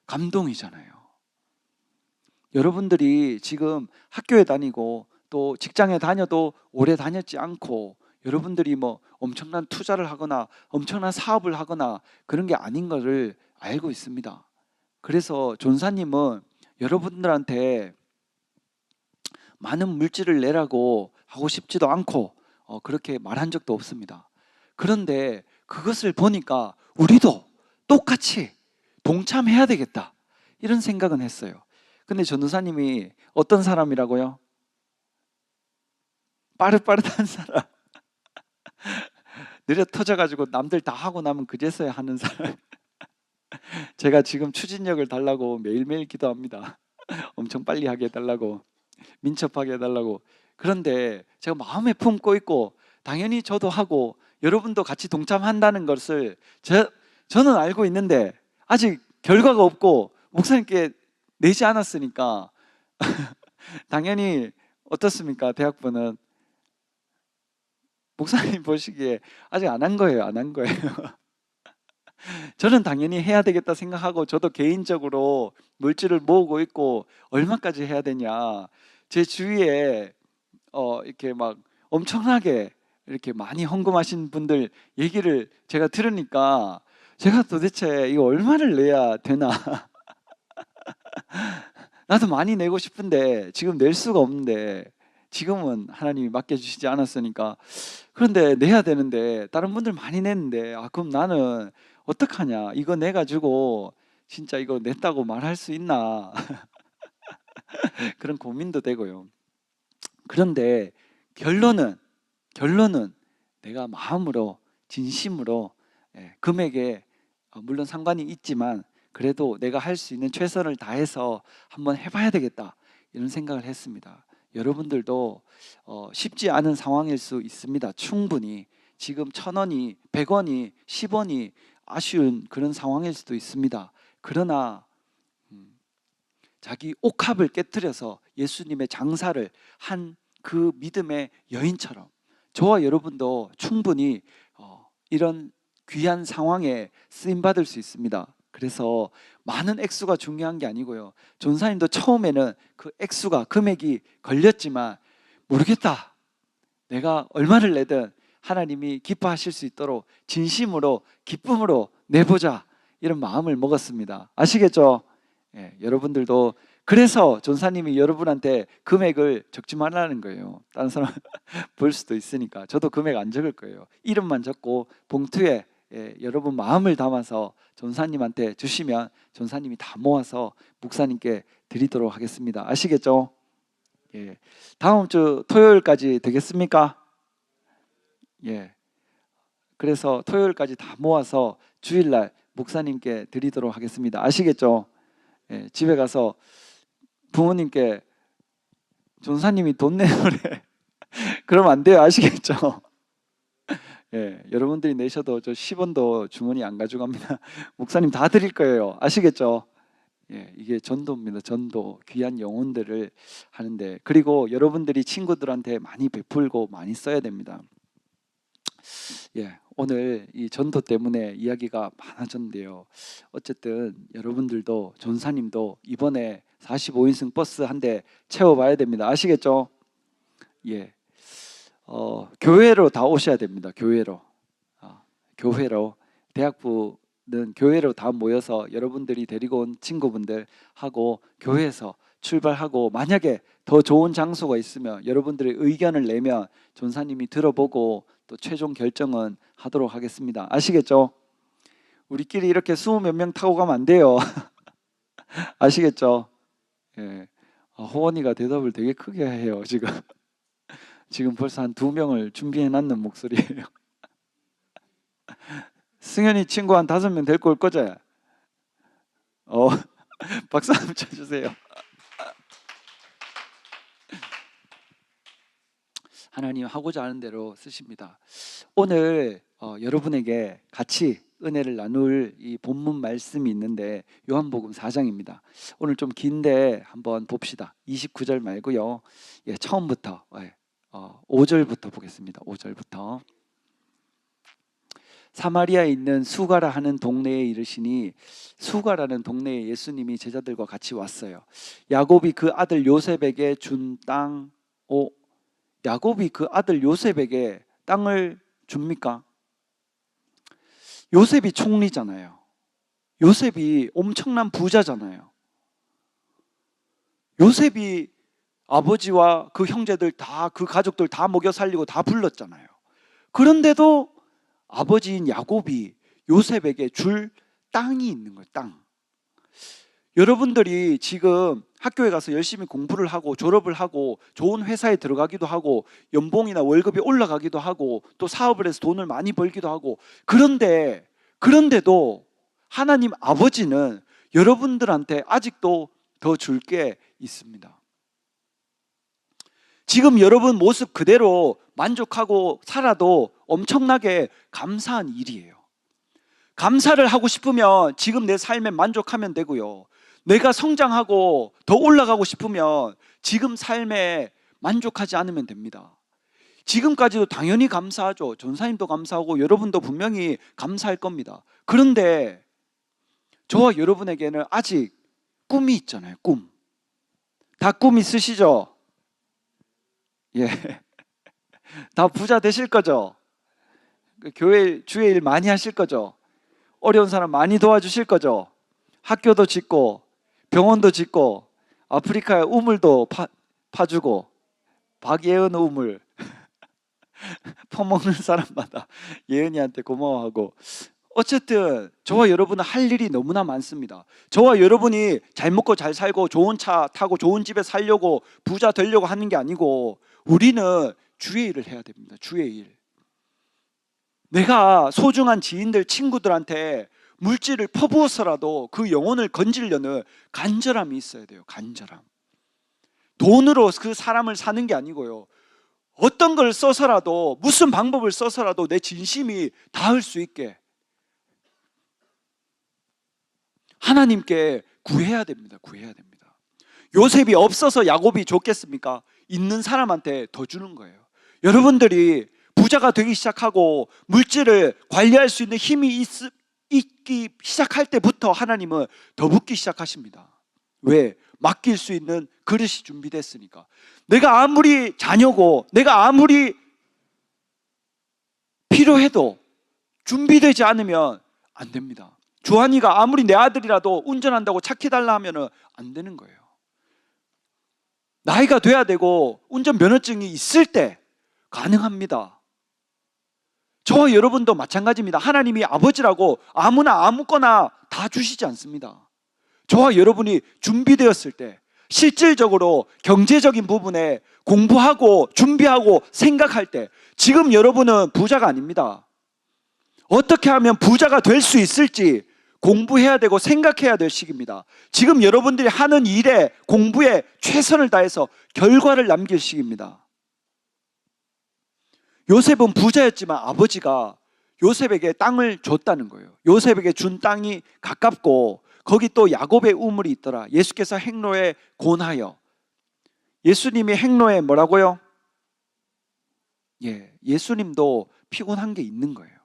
감동이잖아요. 여러분들이 지금 학교에 다니고 또 직장에 다녀도 오래 다녔지 않고 여러분들이 뭐 엄청난 투자를 하거나 엄청난 사업을 하거나 그런 게 아닌 것을 알고 있습니다. 그래서 전사님은 여러분들한테 많은 물질을 내라고 하고 싶지도 않고 그렇게 말한 적도 없습니다. 그런데 그것을 보니까 우리도 똑같이 동참해야 되겠다 이런 생각은 했어요. 근데 전도사님이 어떤 사람이라고요? 빠릇빠릇한 사람. 느려 터져가지고 남들 다 하고 나면 그제서야 하는 사람. 제가 지금 추진력을 달라고 매일매일 기도합니다. 엄청 빨리 하게 해달라고, 민첩하게 해달라고. 그런데 제가 마음에 품고 있고 당연히 저도 하고 여러분도 같이 동참한다는 것을 저는 알고 있는데 아직 결과가 없고 목사님께 내지 않았으니까 당연히 어떻습니까? 대학부는 목사님 보시기에 아직 안 한 거예요. 안 한 거예요. 저는 당연히 해야 되겠다 생각하고 저도 개인적으로 물질을 모으고 있고 얼마까지 해야 되냐. 제 주위에 이렇게 막 엄청나게 이렇게 많이 헌금하신 분들 얘기를 제가 들으니까 제가 도대체 이거 얼마를 내야 되나. 나도 많이 내고 싶은데 지금 낼 수가 없는데 지금은 하나님이 맡겨주시지 않았으니까 그런데 내야 되는데 다른 분들 많이 냈는데 그럼 나는 어떡하냐. 이거 내가지고 진짜 이거 냈다고 말할 수 있나. 그런 고민도 되고요. 그런데 결론은 내가 마음으로 진심으로 금액에 물론 상관이 있지만 그래도 내가 할 수 있는 최선을 다해서 한번 해봐야 되겠다 이런 생각을 했습니다. 여러분들도 쉽지 않은 상황일 수 있습니다. 충분히 지금 1,000원이 100원이 10원이 아쉬운 그런 상황일 수도 있습니다. 그러나 자기 옥합을 깨트려서 예수님의 장사를 한 그 믿음의 여인처럼 저와 여러분도 충분히 이런 귀한 상황에 쓰임받을 수 있습니다. 그래서 많은 액수가 중요한 게 아니고요. 전사님도 처음에는 그 액수가 금액이 걸렸지만 모르겠다. 내가 얼마를 내든 하나님이 기뻐하실 수 있도록 진심으로 기쁨으로 내보자 이런 마음을 먹었습니다. 아시겠죠? 여러분들도 그래서 전사님이 여러분한테 금액을 적지 말라는 거예요. 다른 사람 볼 수도 있으니까. 저도 금액 안 적을 거예요. 이름만 적고 봉투에 여러분 마음을 담아서 전사님한테 주시면 전사님이 다 모아서 목사님께 드리도록 하겠습니다. 아시겠죠? 다음 주 토요일까지 되겠습니까? 그래서 토요일까지 다 모아서 주일날 목사님께 드리도록 하겠습니다. 아시겠죠? 집에 가서 부모님께 전사님이 돈 내놓으래 그러면 안 돼요. 아시겠죠? 예, 여러분들이 내셔도 저 10원도 주머니 안 가져갑니다. 목사님 다 드릴 거예요. 아시겠죠? 예, 이게 전도입니다. 전도, 귀한 영혼들을 하는데, 그리고 여러분들이 친구들한테 많이 베풀고 많이 써야 됩니다. 예, 오늘 이 전도 때문에 이야기가 많아졌는데요. 어쨌든 여러분들도, 전사님도 이번에 45인승 버스 한 대 채워봐야 됩니다. 아시겠죠? 예, 교회로 다 오셔야 됩니다. 교회로. 교회로. 대학부는 교회로 다 모여서 여러분들이 데리고 온 친구분들하고 교회에서 출발하고, 만약에 더 좋은 장소가 있으면 여러분들의 의견을 내면 전사님이 들어보고 또 최종 결정은 하도록 하겠습니다. 아시겠죠? 우리끼리 이렇게 20몇 명 타고 가면 안 돼요. 아시겠죠? 예. 호원이가 대답을 되게 크게 해요. 지금 벌써 한 2명을 준비해놨는 목소리예요. 승현이 친구 한 5명 데리고 올 거지? 박수 한번 쳐주세요. 하나님 하고자 하는 대로 쓰십니다. 오늘 여러분에게 같이 은혜를 나눌 이 본문 말씀이 있는데 요한복음 4장입니다. 오늘 좀 긴데 한번 봅시다. 29절 말고요. 예, 처음부터 5절부터 보겠습니다. 5절부터. 사마리아에 있는 수가라 하는 동네에 이르시니, 수가라는 동네에 예수님이 제자들과 같이 왔어요. 야곱이 그 아들 요셉에게 준 땅, 야곱이 그 아들 요셉에게 땅을 줍니까? 요셉이 총리잖아요. 요셉이 엄청난 부자잖아요. 요셉이 아버지와 그 형제들 다, 그 가족들 다 먹여 살리고 다 불렀잖아요. 그런데도 아버지인 야곱이 요셉에게 줄 땅이 있는 거예요. 땅. 여러분들이 지금 학교에 가서 열심히 공부를 하고 졸업을 하고 좋은 회사에 들어가기도 하고 연봉이나 월급이 올라가기도 하고 또 사업을 해서 돈을 많이 벌기도 하고, 그런데도 하나님 아버지는 여러분들한테 아직도 더 줄 게 있습니다. 지금 여러분 모습 그대로 만족하고 살아도 엄청나게 감사한 일이에요. 감사를 하고 싶으면 지금 내 삶에 만족하면 되고요. 내가 성장하고 더 올라가고 싶으면 지금 삶에 만족하지 않으면 됩니다. 지금까지도 당연히 감사하죠. 전사님도 감사하고 여러분도 분명히 감사할 겁니다. 그런데 저와 여러분에게는 아직 꿈이 있잖아요. 꿈. 다 꿈 있으시죠? 예. 다 부자 되실 거죠? 교회 주의 일 많이 하실 거죠? 어려운 사람 많이 도와주실 거죠? 학교도 짓고 병원도 짓고 아프리카에 우물도 파주고, 박예은 우물 퍼먹는 사람마다 예은이한테 고마워하고, 어쨌든 저와 여러분은 할 일이 너무나 많습니다. 저와 여러분이 잘 먹고 잘 살고 좋은 차 타고 좋은 집에 살려고 부자 되려고 하는 게 아니고, 우리는 주의 일을 해야 됩니다. 주의 일. 내가 소중한 지인들, 친구들한테 물질을 퍼부어서라도 그 영혼을 건지려는 간절함이 있어야 돼요. 간절함. 돈으로 그 사람을 사는 게 아니고요. 어떤 걸 써서라도, 무슨 방법을 써서라도 내 진심이 닿을 수 있게 하나님께 구해야 됩니다. 구해야 됩니다. 요셉이 없어서 야곱이 줬겠습니까? 있는 사람한테 더 주는 거예요. 여러분들이 부자가 되기 시작하고 물질을 관리할 수 있는 힘이 있기 시작할 때부터 하나님은 더 붓기 시작하십니다. 왜? 맡길 수 있는 그릇이 준비됐으니까. 내가 아무리 자녀고 내가 아무리 필요해도 준비되지 않으면 안 됩니다. 주한이가 아무리 내 아들이라도 운전한다고 차 키달라 하면 안 되는 거예요. 나이가 돼야 되고 운전 면허증이 있을 때 가능합니다. 저와 여러분도 마찬가지입니다. 하나님이 아버지라고 아무나 아무거나 다 주시지 않습니다. 저와 여러분이 준비되었을 때, 실질적으로 경제적인 부분에 공부하고 준비하고 생각할 때, 지금 여러분은 부자가 아닙니다. 어떻게 하면 부자가 될 수 있을지 공부해야 되고 생각해야 될 시기입니다. 지금 여러분들이 하는 일에, 공부에 최선을 다해서 결과를 남길 시기입니다. 요셉은 부자였지만 아버지가 요셉에게 땅을 줬다는 거예요. 요셉에게 준 땅이 가깝고 거기 또 야곱의 우물이 있더라. 예수께서 행로에 곤하여. 예수님이 행로에 뭐라고요? 예수님도 피곤한 게 있는 거예요.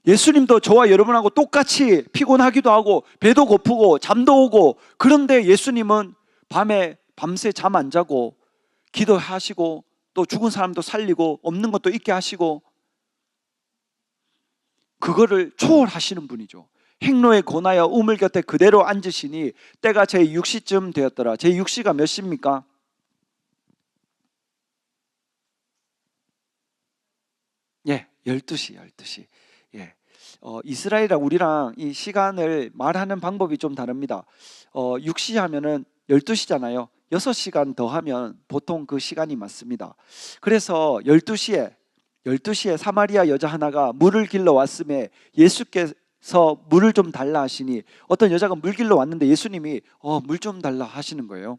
예수님도 저와 여러분하고 똑같이 피곤하기도 하고 배도 고프고 잠도 오고, 그런데 예수님은 밤새 잠 안 자고 기도하시고 또 죽은 사람도 살리고 없는 것도 있게 하시고 그거를 초월하시는 분이죠. 행로에 고나여 우물 곁에 그대로 앉으시니 때가 제6시쯤 되었더라. 제6시가 몇 시입니까? 예, 12시. 예. 이스라엘이랑 우리랑 이 시간을 말하는 방법이 좀 다릅니다. 6시 하면은 12시잖아요. 6시간 더 하면 보통 그 시간이 맞습니다. 그래서 12시에 사마리아 여자 하나가 물을 길러 왔음에 예수께서 물을 좀 달라 하시니, 어떤 여자가 물 길러 왔는데 예수님이 물 좀 달라 하시는 거예요.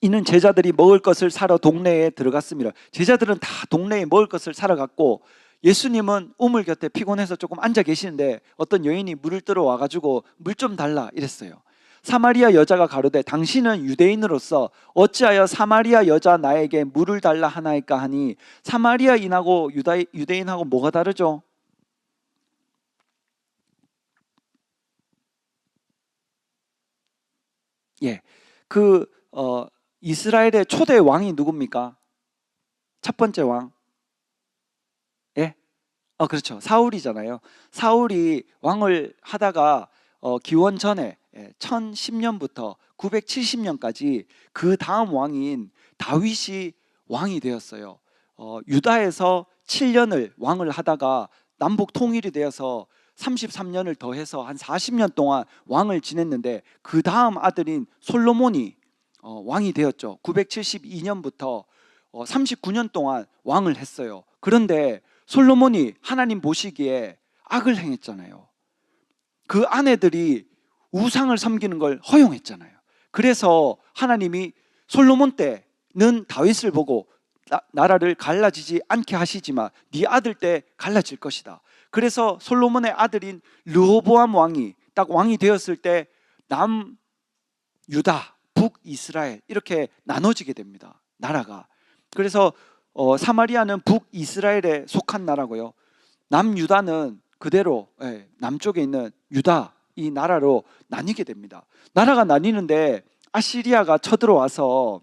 이는 제자들이 먹을 것을 사러 동네에 들어갔습니다. 제자들은 다 동네에 먹을 것을 사러 갔고 예수님은 우물 곁에 피곤해서 조금 앉아 계시는데 어떤 여인이 물을 뜨러 와가지고 물 좀 달라 이랬어요. 사마리아 여자가 가로되 당신은 유대인으로서 어찌하여 사마리아 여자 나에게 물을 달라 하나이까 하니, 사마리아인하고 유대인하고 뭐가 다르죠? 이스라엘의 초대 왕이 누굽니까? 첫 번째 왕. 그렇죠. 사울이잖아요. 사울이 왕을 하다가 기원 전에 1010년부터 970년까지 그 다음 왕인 다윗이 왕이 되었어요. 유다에서 7년을 왕을 하다가 남북 통일이 되어서 33년을 더해서 한 40년 동안 왕을 지냈는데 그 다음 아들인 솔로몬이 왕이 되었죠. 972년부터 39년 동안 왕을 했어요. 그런데 솔로몬이 하나님 보시기에 악을 행했잖아요. 그 아내들이 우상을 섬기는 걸 허용했잖아요. 그래서 하나님이 솔로몬 때는 다윗을 보고 나라를 갈라지지 않게 하시지만 네 아들 때 갈라질 것이다. 그래서 솔로몬의 아들인 르호보암 왕이 딱 왕이 되었을 때 남유다, 북이스라엘 이렇게 나눠지게 됩니다. 나라가. 그래서 사마리아는 북이스라엘에 속한 나라고요. 남유다는 그대로 남쪽에 있는 유다 이 나라로 나뉘게 됩니다. 나라가 나뉘는데 아시리아가 쳐들어와서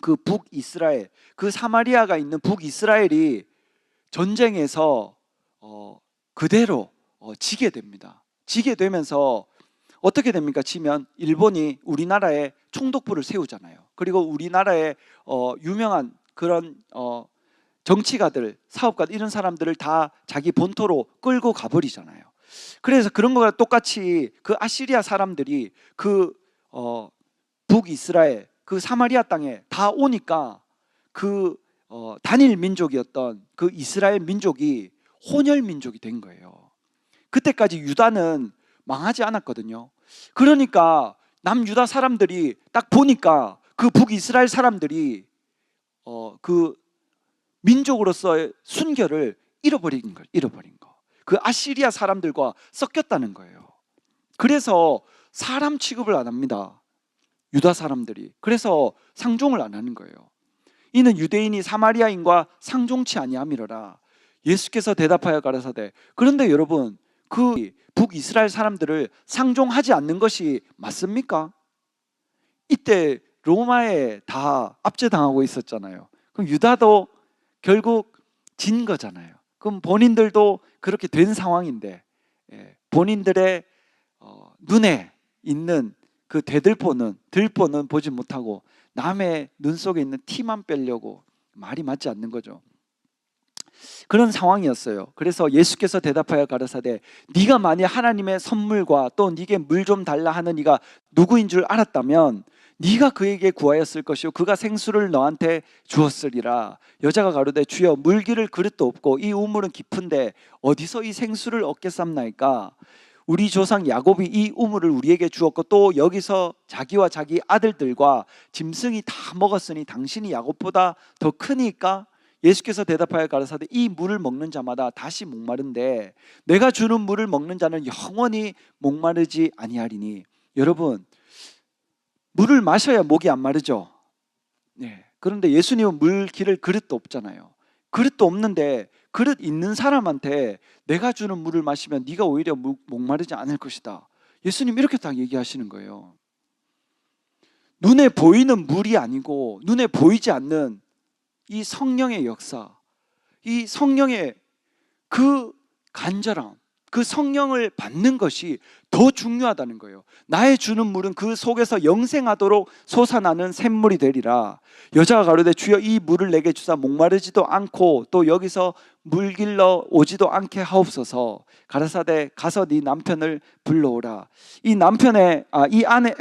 그 북이스라엘, 그 사마리아가 있는 북이스라엘이 전쟁에서 그대로 지게 됩니다. 지게 되면서 어떻게 됩니까? 지면 일본이 우리나라에 총독부를 세우잖아요. 그리고 우리나라에 유명한 그런 정치가들, 사업가들 이런 사람들을 다 자기 본토로 끌고 가버리잖아요. 그래서 그런 거와 똑같이 그 아시리아 사람들이 그 북이스라엘, 그 사마리아 땅에 다 오니까 그 단일 민족이었던 그 이스라엘 민족이 혼혈 민족이 된 거예요. 그때까지 유다는 망하지 않았거든요. 그러니까 남유다 사람들이 딱 보니까 그 북이스라엘 사람들이 그 민족으로서의 순결을 잃어버린 거. 그 아시리아 사람들과 섞였다는 거예요. 그래서 사람 취급을 안 합니다. 유다 사람들이. 그래서 상종을 안 하는 거예요. 이는 유대인이 사마리아인과 상종치 아니함이로라. 예수께서 대답하여 가라사대. 그런데 여러분, 그 북이스라엘 사람들을 상종하지 않는 것이 맞습니까? 이때 로마에 다 압제당하고 있었잖아요. 그럼 유다도 결국 진 거잖아요. 그럼 본인들도 그렇게 된 상황인데 본인들의 눈에 있는 그 들보는 보지 못하고 남의 눈 속에 있는 티만 빼려고 말이 맞지 않는 거죠. 그런 상황이었어요. 그래서 예수께서 대답하여 가라사대 네가 만일 하나님의 선물과 또 네게 물 좀 달라 하는 이가 누구인 줄 알았다면 네가 그에게 구하였을 것이요 그가 생수를 너한테 주었으리라. 여자가 가로되 주여 물 기를 그릇도 없고 이 우물은 깊은데 어디서 이 생수를 얻겠삼나이까. 우리 조상 야곱이 이 우물을 우리에게 주었고 또 여기서 자기와 자기 아들들과 짐승이 다 먹었으니 당신이 야곱보다 더 크니까 예수께서 대답하여 가라사대 이 물을 먹는 자마다 다시 목마른데 내가 주는 물을 먹는 자는 영원히 목마르지 아니하리니. 여러분, 물을 마셔야 목이 안 마르죠. 네. 그런데 예수님은 물 기를 그릇도 없잖아요. 그릇도 없는데 그릇 있는 사람한테 내가 주는 물을 마시면 네가 오히려 목마르지 않을 것이다. 예수님 이렇게 딱 얘기하시는 거예요. 눈에 보이는 물이 아니고 눈에 보이지 않는 이 성령의 역사, 이 성령의 그 간절함, 그 성령을 받는 것이 더 중요하다는 거예요. 나의 주는 물은 그 속에서 영생하도록 솟아나는 샘물이 되리라. 여자가 가로되 주여 이 물을 내게 주사 목마르지도 않고 또 여기서 물 길러 오지도 않게 하옵소서. 가라사대 가서 네 남편을 불러오라. 이 남편의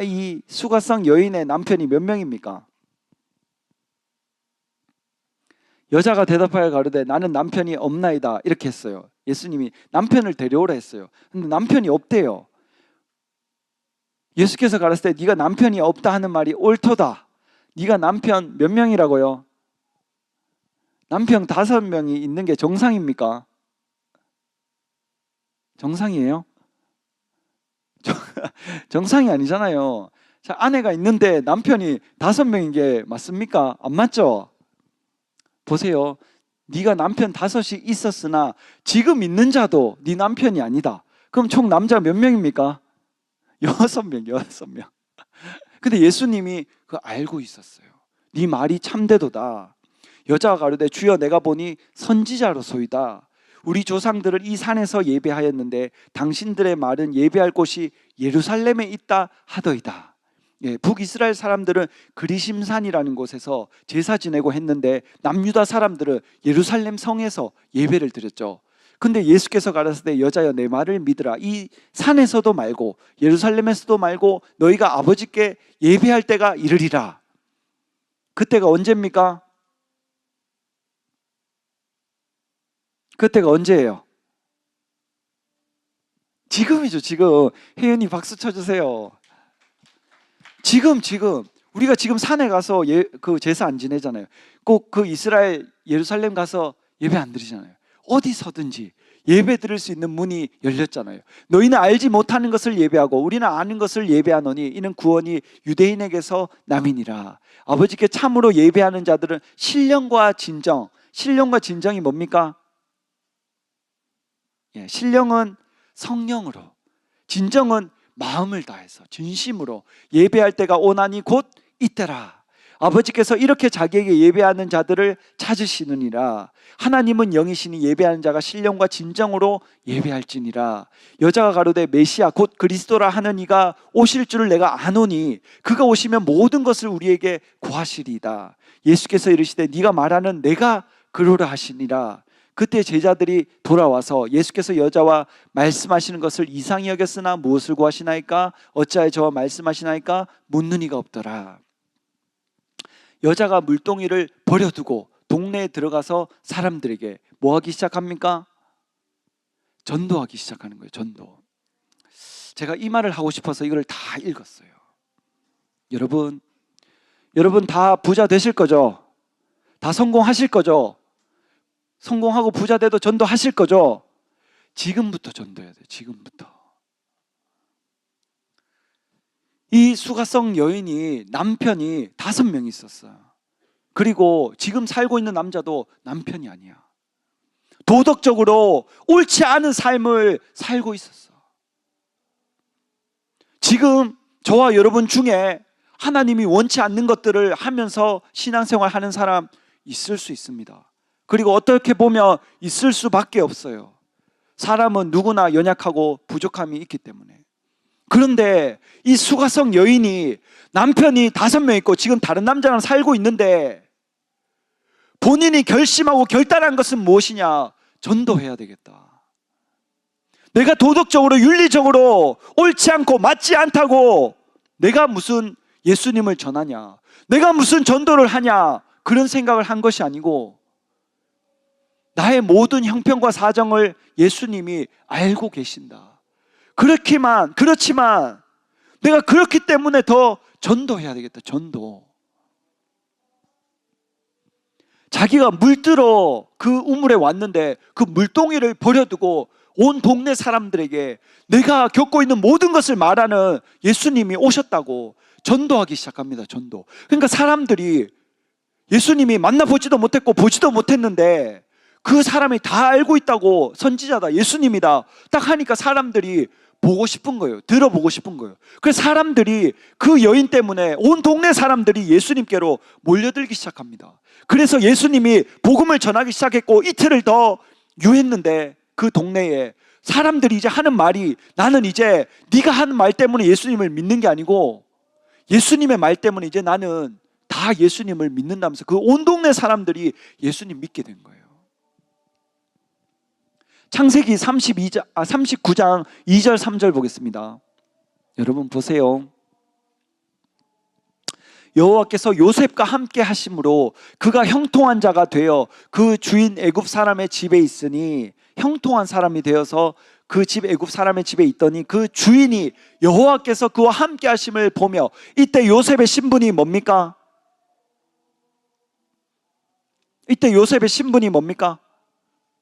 이 수가성 여인의 남편이 몇 명입니까? 여자가 대답하여 가로되 나는 남편이 없나이다 이렇게 했어요. 예수님이 남편을 데려오라 했어요. 근데 남편이 없대요. 예수께서 가라사대 네가 남편이 없다 하는 말이 옳도다. 네가 남편 몇 명이라고요? 남편 5명이 있는 게 정상입니까? 정상이에요? 정상이 아니잖아요. 자, 아내가 있는데 남편이 5명인 게 맞습니까? 안 맞죠? 보세요. 네가 남편 5이 있었으나 지금 있는 자도 네 남편이 아니다. 그럼 총 남자 몇 명입니까? 6명. 근데 예수님이 그거 알고 있었어요. 네 말이 참되도다. 여자가 가로되 주여 내가 보니 선지자로소이다. 우리 조상들을 이 산에서 예배하였는데 당신들의 말은 예배할 곳이 예루살렘에 있다 하더이다. 북이스라엘 사람들은 그리심산이라는 곳에서 제사 지내고 했는데 남유다 사람들은 예루살렘 성에서 예배를 드렸죠. 근데 예수께서 가라사대 여자여 내 말을 믿으라. 이 산에서도 말고 예루살렘에서도 말고 너희가 아버지께 예배할 때가 이르리라. 그때가 언제입니까? 그때가 언제예요? 지금이죠. 지금. 혜연이 박수 쳐주세요. 지금 우리가 지금 산에 가서 그 제사 안 지내잖아요. 꼭 그 이스라엘 예루살렘 가서 예배 안 드리잖아요. 어디서든지 예배 드릴 수 있는 문이 열렸잖아요. 너희는 알지 못하는 것을 예배하고 우리는 아는 것을 예배하노니 이는 구원이 유대인에게서 남이니라. 아버지께 참으로 예배하는 자들은 신령과 진정이 뭡니까? 신령은 성령으로, 진정은 마음을 다해서 진심으로 예배할 때가 오나니 곧 이때라. 아버지께서 이렇게 자기에게 예배하는 자들을 찾으시느니라. 하나님은 영이시니 예배하는 자가 신령과 진정으로 예배할지니라. 여자가 가로되 메시아 곧 그리스도라 하는 이가 오실 줄을 내가 아노니 그가 오시면 모든 것을 우리에게 구하시리이다. 예수께서 이르시되 네가 말하는 내가 그러라 하시니라. 그때 제자들이 돌아와서 예수께서 여자와 말씀하시는 것을 이상히 여겼으나 무엇을 구하시나이까? 어찌하여 저와 말씀하시나이까? 묻는 이가 없더라. 여자가 물동이를 버려두고 동네에 들어가서 사람들에게 뭐 하기 시작합니까? 전도하기 시작하는 거예요. 전도. 제가 이 말을 하고 싶어서 이걸 다 읽었어요. 여러분 다 부자 되실 거죠? 다 성공하실 거죠? 성공하고 부자 돼도 전도하실 거죠? 지금부터 전도해야 돼요. 지금부터. 이 수가성 여인이 남편이 5명 있었어요. 그리고 지금 살고 있는 남자도 남편이 아니야. 도덕적으로 옳지 않은 삶을 살고 있었어. 지금 저와 여러분 중에 하나님이 원치 않는 것들을 하면서 신앙생활 하는 사람 있을 수 있습니다. 그리고 어떻게 보면 있을 수밖에 없어요. 사람은 누구나 연약하고 부족함이 있기 때문에. 그런데 이 수가성 여인이 남편이 5명 있고 지금 다른 남자랑 살고 있는데 본인이 결심하고 결단한 것은 무엇이냐? 전도해야 되겠다. 내가 도덕적으로 윤리적으로 옳지 않고 맞지 않다고 내가 무슨 예수님을 전하냐? 내가 무슨 전도를 하냐? 그런 생각을 한 것이 아니고 나의 모든 형편과 사정을 예수님이 알고 계신다. 그렇지만 내가 그렇기 때문에 더 전도해야 되겠다. 전도. 자기가 물들어 그 우물에 왔는데 그 물동이를 버려두고 온 동네 사람들에게 내가 겪고 있는 모든 것을 말하는 예수님이 오셨다고 전도하기 시작합니다. 전도. 그러니까 사람들이 예수님이 만나보지도 못했고 보지도 못했는데 그 사람이 다 알고 있다고, 선지자다, 예수님이다 딱 하니까 사람들이 보고 싶은 거예요. 들어보고 싶은 거예요. 그래서 사람들이, 그 여인 때문에 온 동네 사람들이 예수님께로 몰려들기 시작합니다. 그래서 예수님이 복음을 전하기 시작했고 이틀을 더 유했는데 그 동네에 사람들이 이제 하는 말이, 나는 이제 네가 하는 말 때문에 예수님을 믿는 게 아니고 예수님의 말 때문에 이제 나는 다 예수님을 믿는다면서 그 온 동네 사람들이 예수님 믿게 된 거예요. 창세기 39장 2절 3절 보겠습니다. 여러분 보세요. 여호와께서 요셉과 함께 하심으로 그가 형통한 자가 되어 그 주인 애굽 사람의 집에 있으니, 형통한 사람이 되어서 그 집 애굽 사람의 집에 있더니 그 주인이 여호와께서 그와 함께 하심을 보며, 이때 요셉의 신분이 뭡니까? 이때 요셉의 신분이 뭡니까?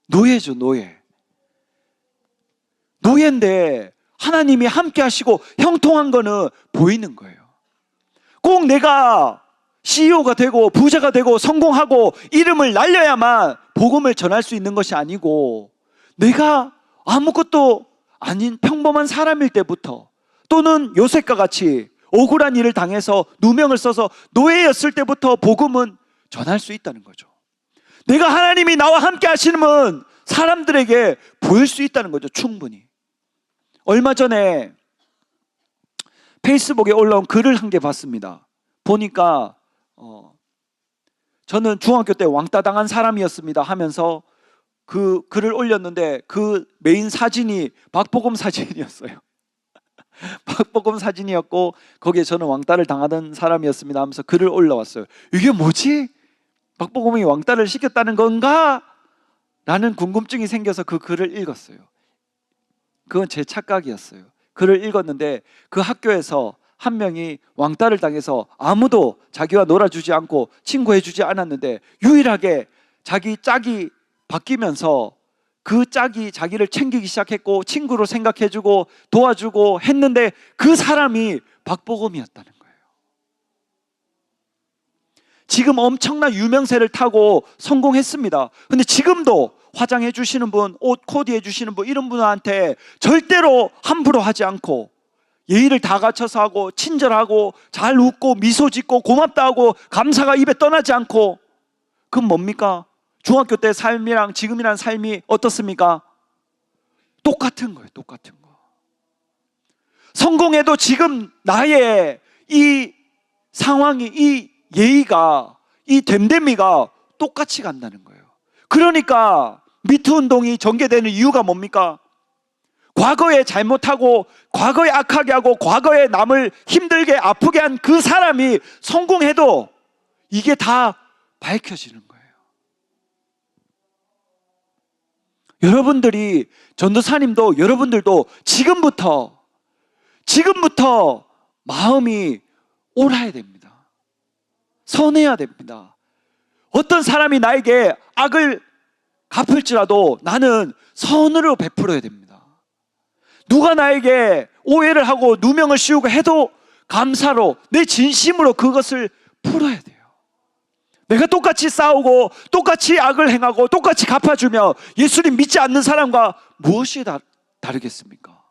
노예죠, 노예. 노예인데 하나님이 함께 하시고 형통한 거는 보이는 거예요. 꼭 내가 CEO가 되고 부자가 되고 성공하고 이름을 날려야만 복음을 전할 수 있는 것이 아니고, 내가 아무것도 아닌 평범한 사람일 때부터, 또는 요셉과 같이 억울한 일을 당해서 누명을 써서 노예였을 때부터 복음은 전할 수 있다는 거죠. 내가 하나님이 나와 함께 하시는 사람들에게 보일 수 있다는 거죠. 충분히. 얼마 전에 페이스북에 올라온 글을 한 개 봤습니다. 보니까 저는 중학교 때 왕따 당한 사람이었습니다 하면서 그 글을 올렸는데, 그 메인 사진이 박보검 사진이었어요. 박보검 사진이었고 거기에 저는 왕따를 당하던 사람이었습니다 하면서 글을 올라왔어요. 이게 뭐지? 박보검이 왕따를 시켰다는 건가? 라는 궁금증이 생겨서 그 글을 읽었어요. 그건 제 착각이었어요. 글을 읽었는데 그 학교에서 한 명이 왕따를 당해서 아무도 자기와 놀아주지 않고 친구해주지 않았는데, 유일하게 자기 짝이 바뀌면서 그 짝이 자기를 챙기기 시작했고 친구로 생각해주고 도와주고 했는데 그 사람이 박보검이었다는 거예요. 지금 엄청난 유명세를 타고 성공했습니다. 근데 지금도 화장해 주시는 분, 옷 코디해 주시는 분, 이런 분한테 절대로 함부로 하지 않고 예의를 다 갖춰서 하고 친절하고 잘 웃고 미소 짓고 고맙다 하고 감사가 입에 떠나지 않고, 그건 뭡니까? 중학교 때 삶이랑 지금이란 삶이 어떻습니까? 똑같은 거예요. 똑같은 거. 성공해도 지금 나의 이 상황이, 이 예의가, 이 됨됨이가 똑같이 간다는 거예요. 그러니까 미투 운동이 전개되는 이유가 뭡니까? 과거에 잘못하고 과거에 악하게 하고 과거에 남을 힘들게 아프게 한 그 사람이 성공해도 이게 다 밝혀지는 거예요. 여러분들이, 전도사님도 여러분들도 지금부터 마음이 옳아야 됩니다. 선해야 됩니다. 어떤 사람이 나에게 악을 갚을지라도 나는 선으로 베풀어야 됩니다. 누가 나에게 오해를 하고 누명을 씌우고 해도 감사로, 내 진심으로 그것을 풀어야 돼요. 내가 똑같이 싸우고 똑같이 악을 행하고 똑같이 갚아주며 예수님 믿지 않는 사람과 무엇이 다르겠습니까?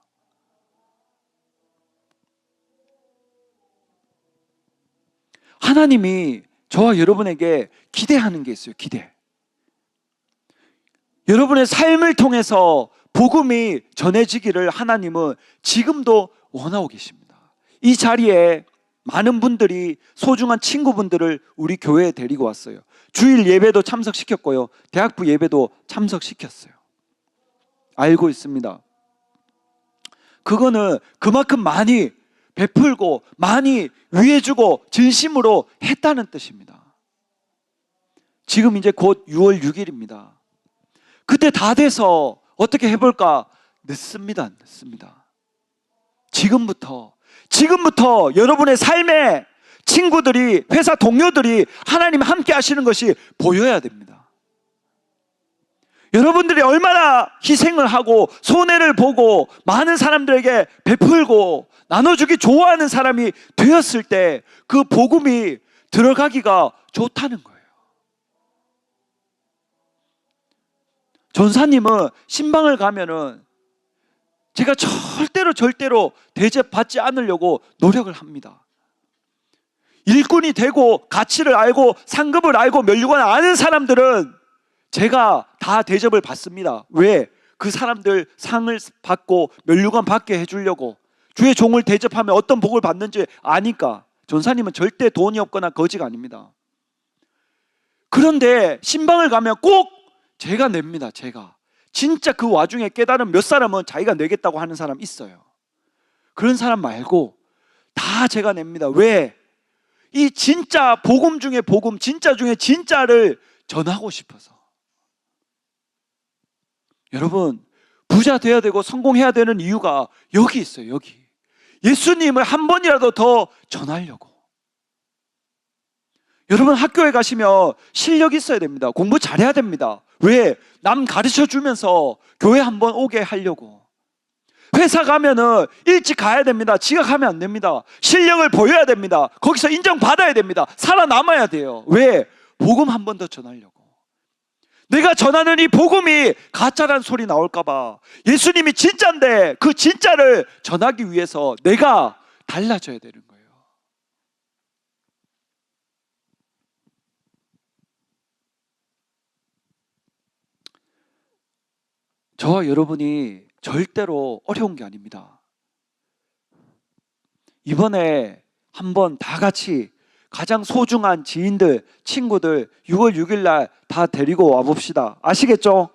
하나님이 저와 여러분에게 기대하는 게 있어요. 기대. 여러분의 삶을 통해서 복음이 전해지기를 하나님은 지금도 원하고 계십니다. 이 자리에 많은 분들이, 소중한 친구분들을 우리 교회에 데리고 왔어요. 주일 예배도 참석시켰고요, 대학부 예배도 참석시켰어요. 알고 있습니다. 그거는 그만큼 많이 베풀고 많이 위해주고 진심으로 했다는 뜻입니다. 지금 이제 곧 6월 6일입니다. 그때 다 돼서 어떻게 해볼까? 늦습니다. 늦습니다. 지금부터 여러분의 삶에 친구들이, 회사 동료들이 하나님 함께 하시는 것이 보여야 됩니다. 여러분들이 얼마나 희생을 하고 손해를 보고 많은 사람들에게 베풀고 나눠주기 좋아하는 사람이 되었을 때 그 복음이 들어가기가 좋다는 거예요. 전사님은 신방을 가면은 제가 절대로 대접받지 않으려고 노력을 합니다. 일꾼이 되고 가치를 알고 상급을 알고 면류관을 아는 사람들은 제가 다 대접을 받습니다. 왜? 그 사람들 상을 받고 면류관 받게 해주려고, 주의 종을 대접하면 어떤 복을 받는지 아니까. 전사님은 절대 돈이 없거나 거지가 아닙니다. 그런데 신방을 가면 꼭 제가 냅니다. 제가 진짜 그 와중에 깨달은 몇 사람은 자기가 내겠다고 하는 사람 있어요. 그런 사람 말고 다 제가 냅니다. 왜? 이 진짜 복음 중에 복음, 진짜 중에 진짜를 전하고 싶어서. 여러분, 부자 돼야 되고 성공해야 되는 이유가 여기 있어요. 여기 예수님을 한 번이라도 더 전하려고. 여러분, 학교에 가시면 실력이 있어야 됩니다. 공부 잘해야 됩니다. 왜? 남 가르쳐 주면서 교회 한번 오게 하려고. 회사 가면은 일찍 가야 됩니다. 지각하면 안 됩니다. 실력을 보여야 됩니다. 거기서 인정받아야 됩니다. 살아남아야 돼요. 왜? 복음 한 번 더 전하려고. 내가 전하는 이 복음이 가짜란 소리 나올까 봐, 예수님이 진짜인데 그 진짜를 전하기 위해서 내가 달라져야 되는 거예요. 저와 여러분이 절대로 어려운 게 아닙니다. 이번에 한번 다 같이 가장 소중한 지인들, 친구들 6월 6일 날 다 데리고 와봅시다. 아시겠죠?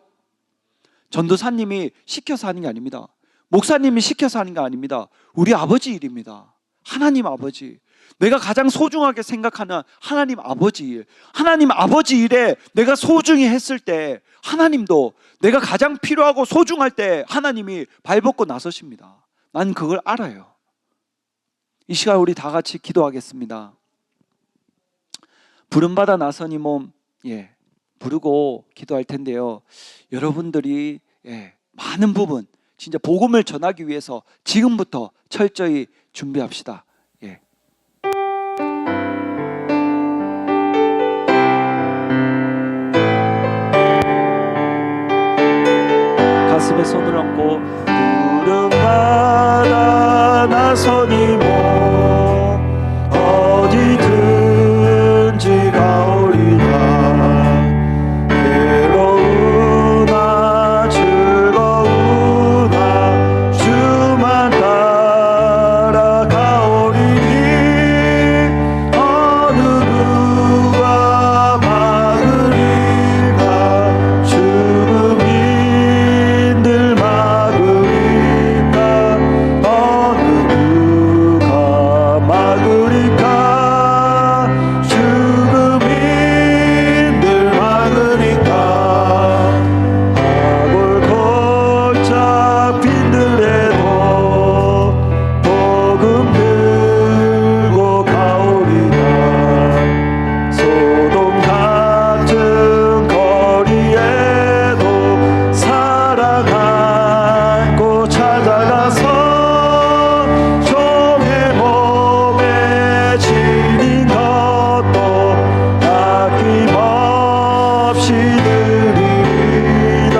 전도사님이 시켜서 하는 게 아닙니다. 목사님이 시켜서 하는 게 아닙니다. 우리 아버지 일입니다. 하나님 아버지, 내가 가장 소중하게 생각하는 하나님 아버지 일, 하나님 아버지 일에 내가 소중히 했을 때 하나님도 내가 가장 필요하고 소중할 때 하나님이 발벗고 나서십니다. 난 그걸 알아요. 이 시간 우리 다 같이 기도하겠습니다. 부름받아 나선 이 몸, 부르고 기도할 텐데요. 여러분들이 많은 부분 진짜 복음을 전하기 위해서 지금부터 철저히 준비합시다. 가슴에 손을 얹고 부름받아 나선 이 몸 어디든지 가오리다. 괴로우나 즐거우나 주만 따라가오리니 어느 누가 막으리까. 죽음인들 막으리까. 어느 누가 막으리까. 죽음인들 막으리까. 하골 골짝 빈들에도 복음 들고 가오리다. 소돔 같은 거리에도 사랑 안고 찾아가서 종의 몸에 지닌 것도 아낌없이 드리리다.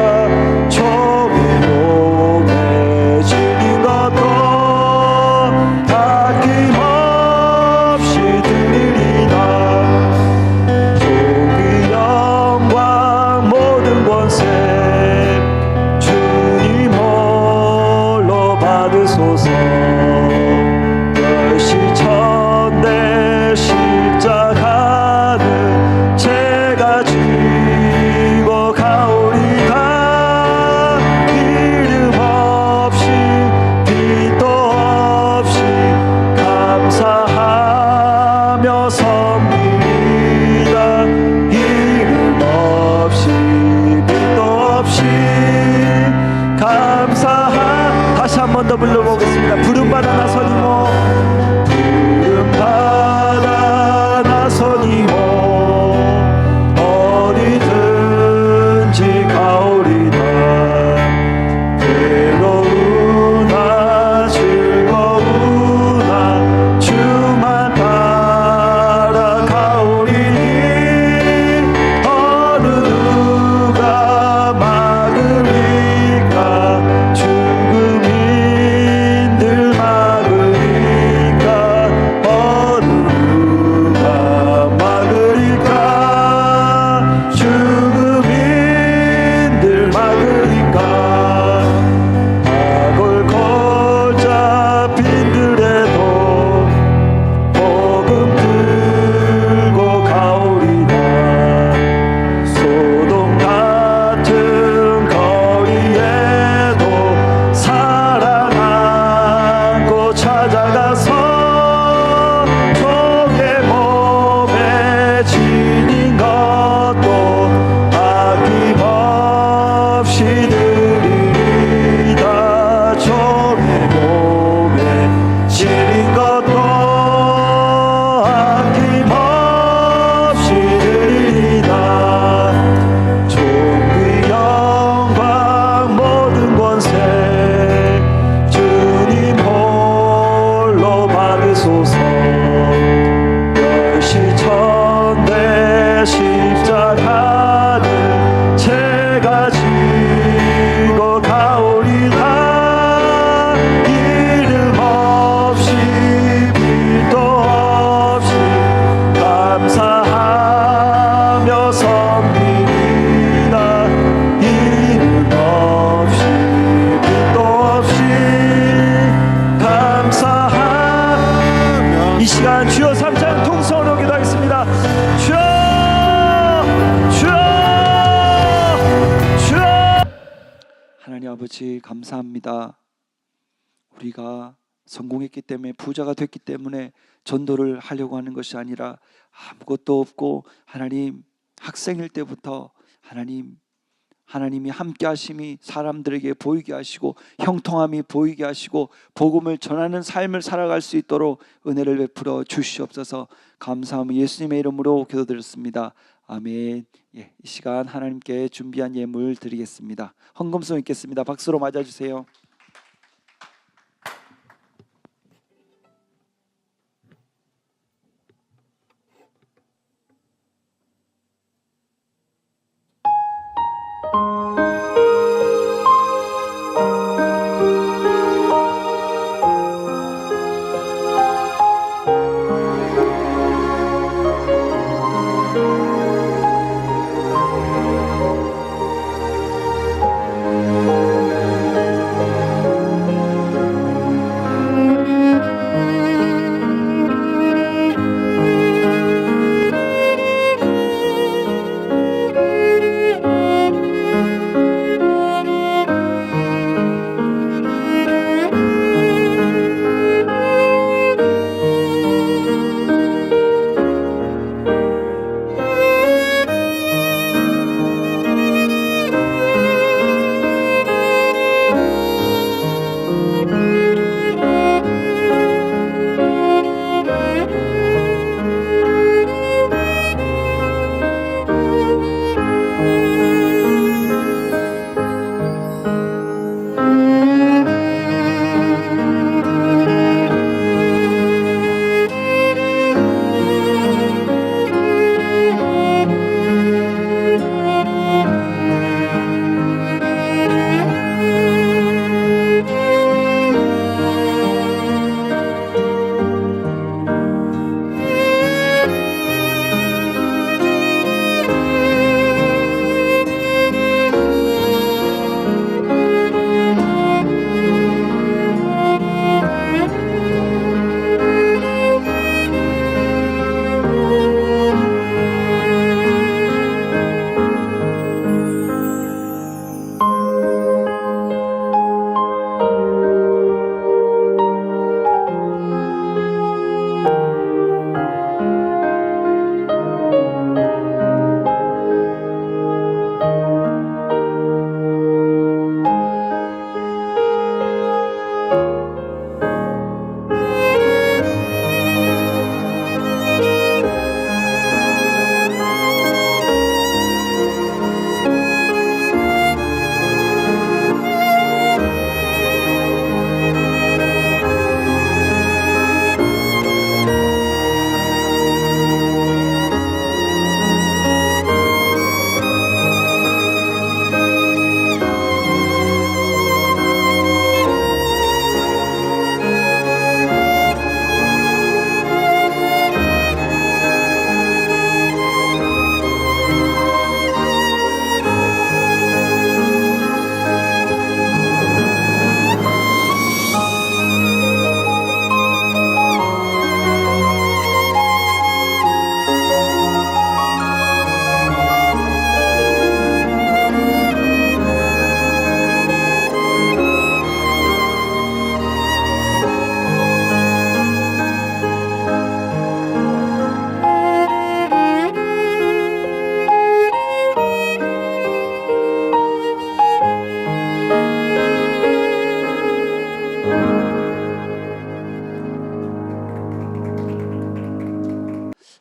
종의 몸에 지닌 것도 아낌없이 드리리다. 종이 영광 모든 권세 주님 홀로 받으소서. 열시천대 십자가는 제가 지고 가오리다. 이름 없이 빛도 없이 감사하며 섬기리다. 이름 없이 빛도 없이 감사하. 다시 한 번 더 불러보겠습니다. 부름 아버지 감사합니다. 우리가 성공했기 때문에 부자가 됐기 때문에 전도를 하려고 하는 것이 아니라 아무것도 없고 하나님 학생일 때부터 하나님이 함께 하심이 사람들에게 보이게 하시고 형통함이 보이게 하시고 복음을 전하는 삶을 살아갈 수 있도록 은혜를 베풀어 주시옵소서. 감사하며 예수님의 이름으로 기도드렸습니다. 아멘. 이 시간 하나님께 준비한 예물 드리겠습니다. 헌금송 있겠습니다. 박수로 맞아주세요.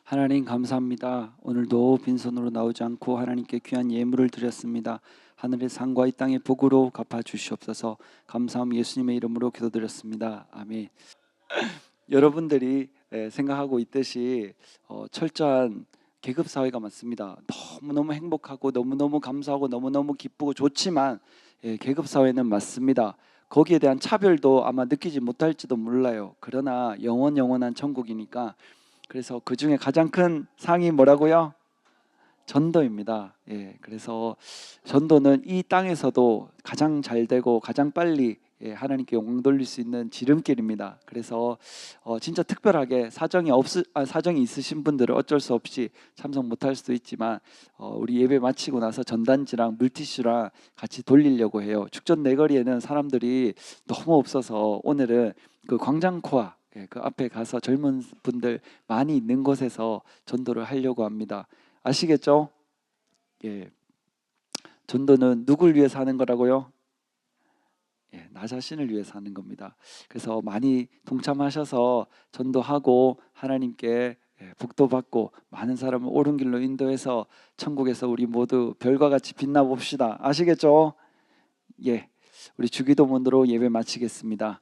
하나님 감사합니다. 오늘도 빈손으로 나오지 않고 하나님께 귀한 예물을 드렸습니다. 하늘의 상과 이 땅의 복으로 갚아 주시옵소서. 감사함 예수님의 이름으로 기도드렸습니다. 아멘. 여러분들이 생각하고 있듯이 철저한 계급 사회가 맞습니다. 너무너무 행복하고 너무너무 감사하고 너무너무 기쁘고 좋지만 계급 사회는 맞습니다. 거기에 대한 차별도 아마 느끼지 못할지도 몰라요. 그러나 영원한 천국이니까. 그래서 그 중에 가장 큰 상이 뭐라고요? 전도입니다. 그래서 전도는 이 땅에서도 가장 잘 되고 가장 빨리 하나님께 영광 돌릴 수 있는 지름길입니다. 그래서 진짜 특별하게 사정이 있으신 분들은 어쩔 수 없이 참석 못할 수도 있지만 우리 예배 마치고 나서 전단지랑 물티슈랑 같이 돌리려고 해요. 축전 내거리에는 사람들이 너무 없어서 오늘은 그 광장코아 그 앞에 가서 젊은 분들 많이 있는 곳에서 전도를 하려고 합니다. 아시겠죠? 예. 전도는 누굴 위해서 하는 거라고요? 예, 나 자신을 위해서 하는 겁니다. 그래서 많이 동참하셔서 전도하고 하나님께 복도 받고 많은 사람을 옳은 길로 인도해서 천국에서 우리 모두 별과 같이 빛나 봅시다. 아시겠죠? 예, 우리 주기도문으로 예배 마치겠습니다.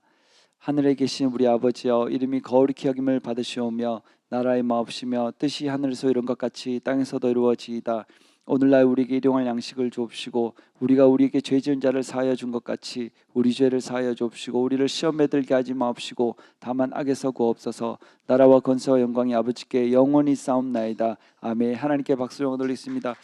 하늘에 계신 우리 아버지여, 이름이 거룩히 여김을 받으시오며 나라의 마옵시며 뜻이 하늘에서 이룬 것 같이 땅에서도 이루어지이다. 오늘날 우리에게 일용할 양식을 주옵시고 우리가 우리에게 죄 지은 자를 사하여 준 것 같이 우리 죄를 사하여 주옵시고 우리를 시험에 들게 하지 마옵시고 다만 악에서 구하옵소서. 나라와 권세와 영광이 아버지께 영원히 싸움나이다. 아멘. 하나님께 박수 영광 돌리겠습니다.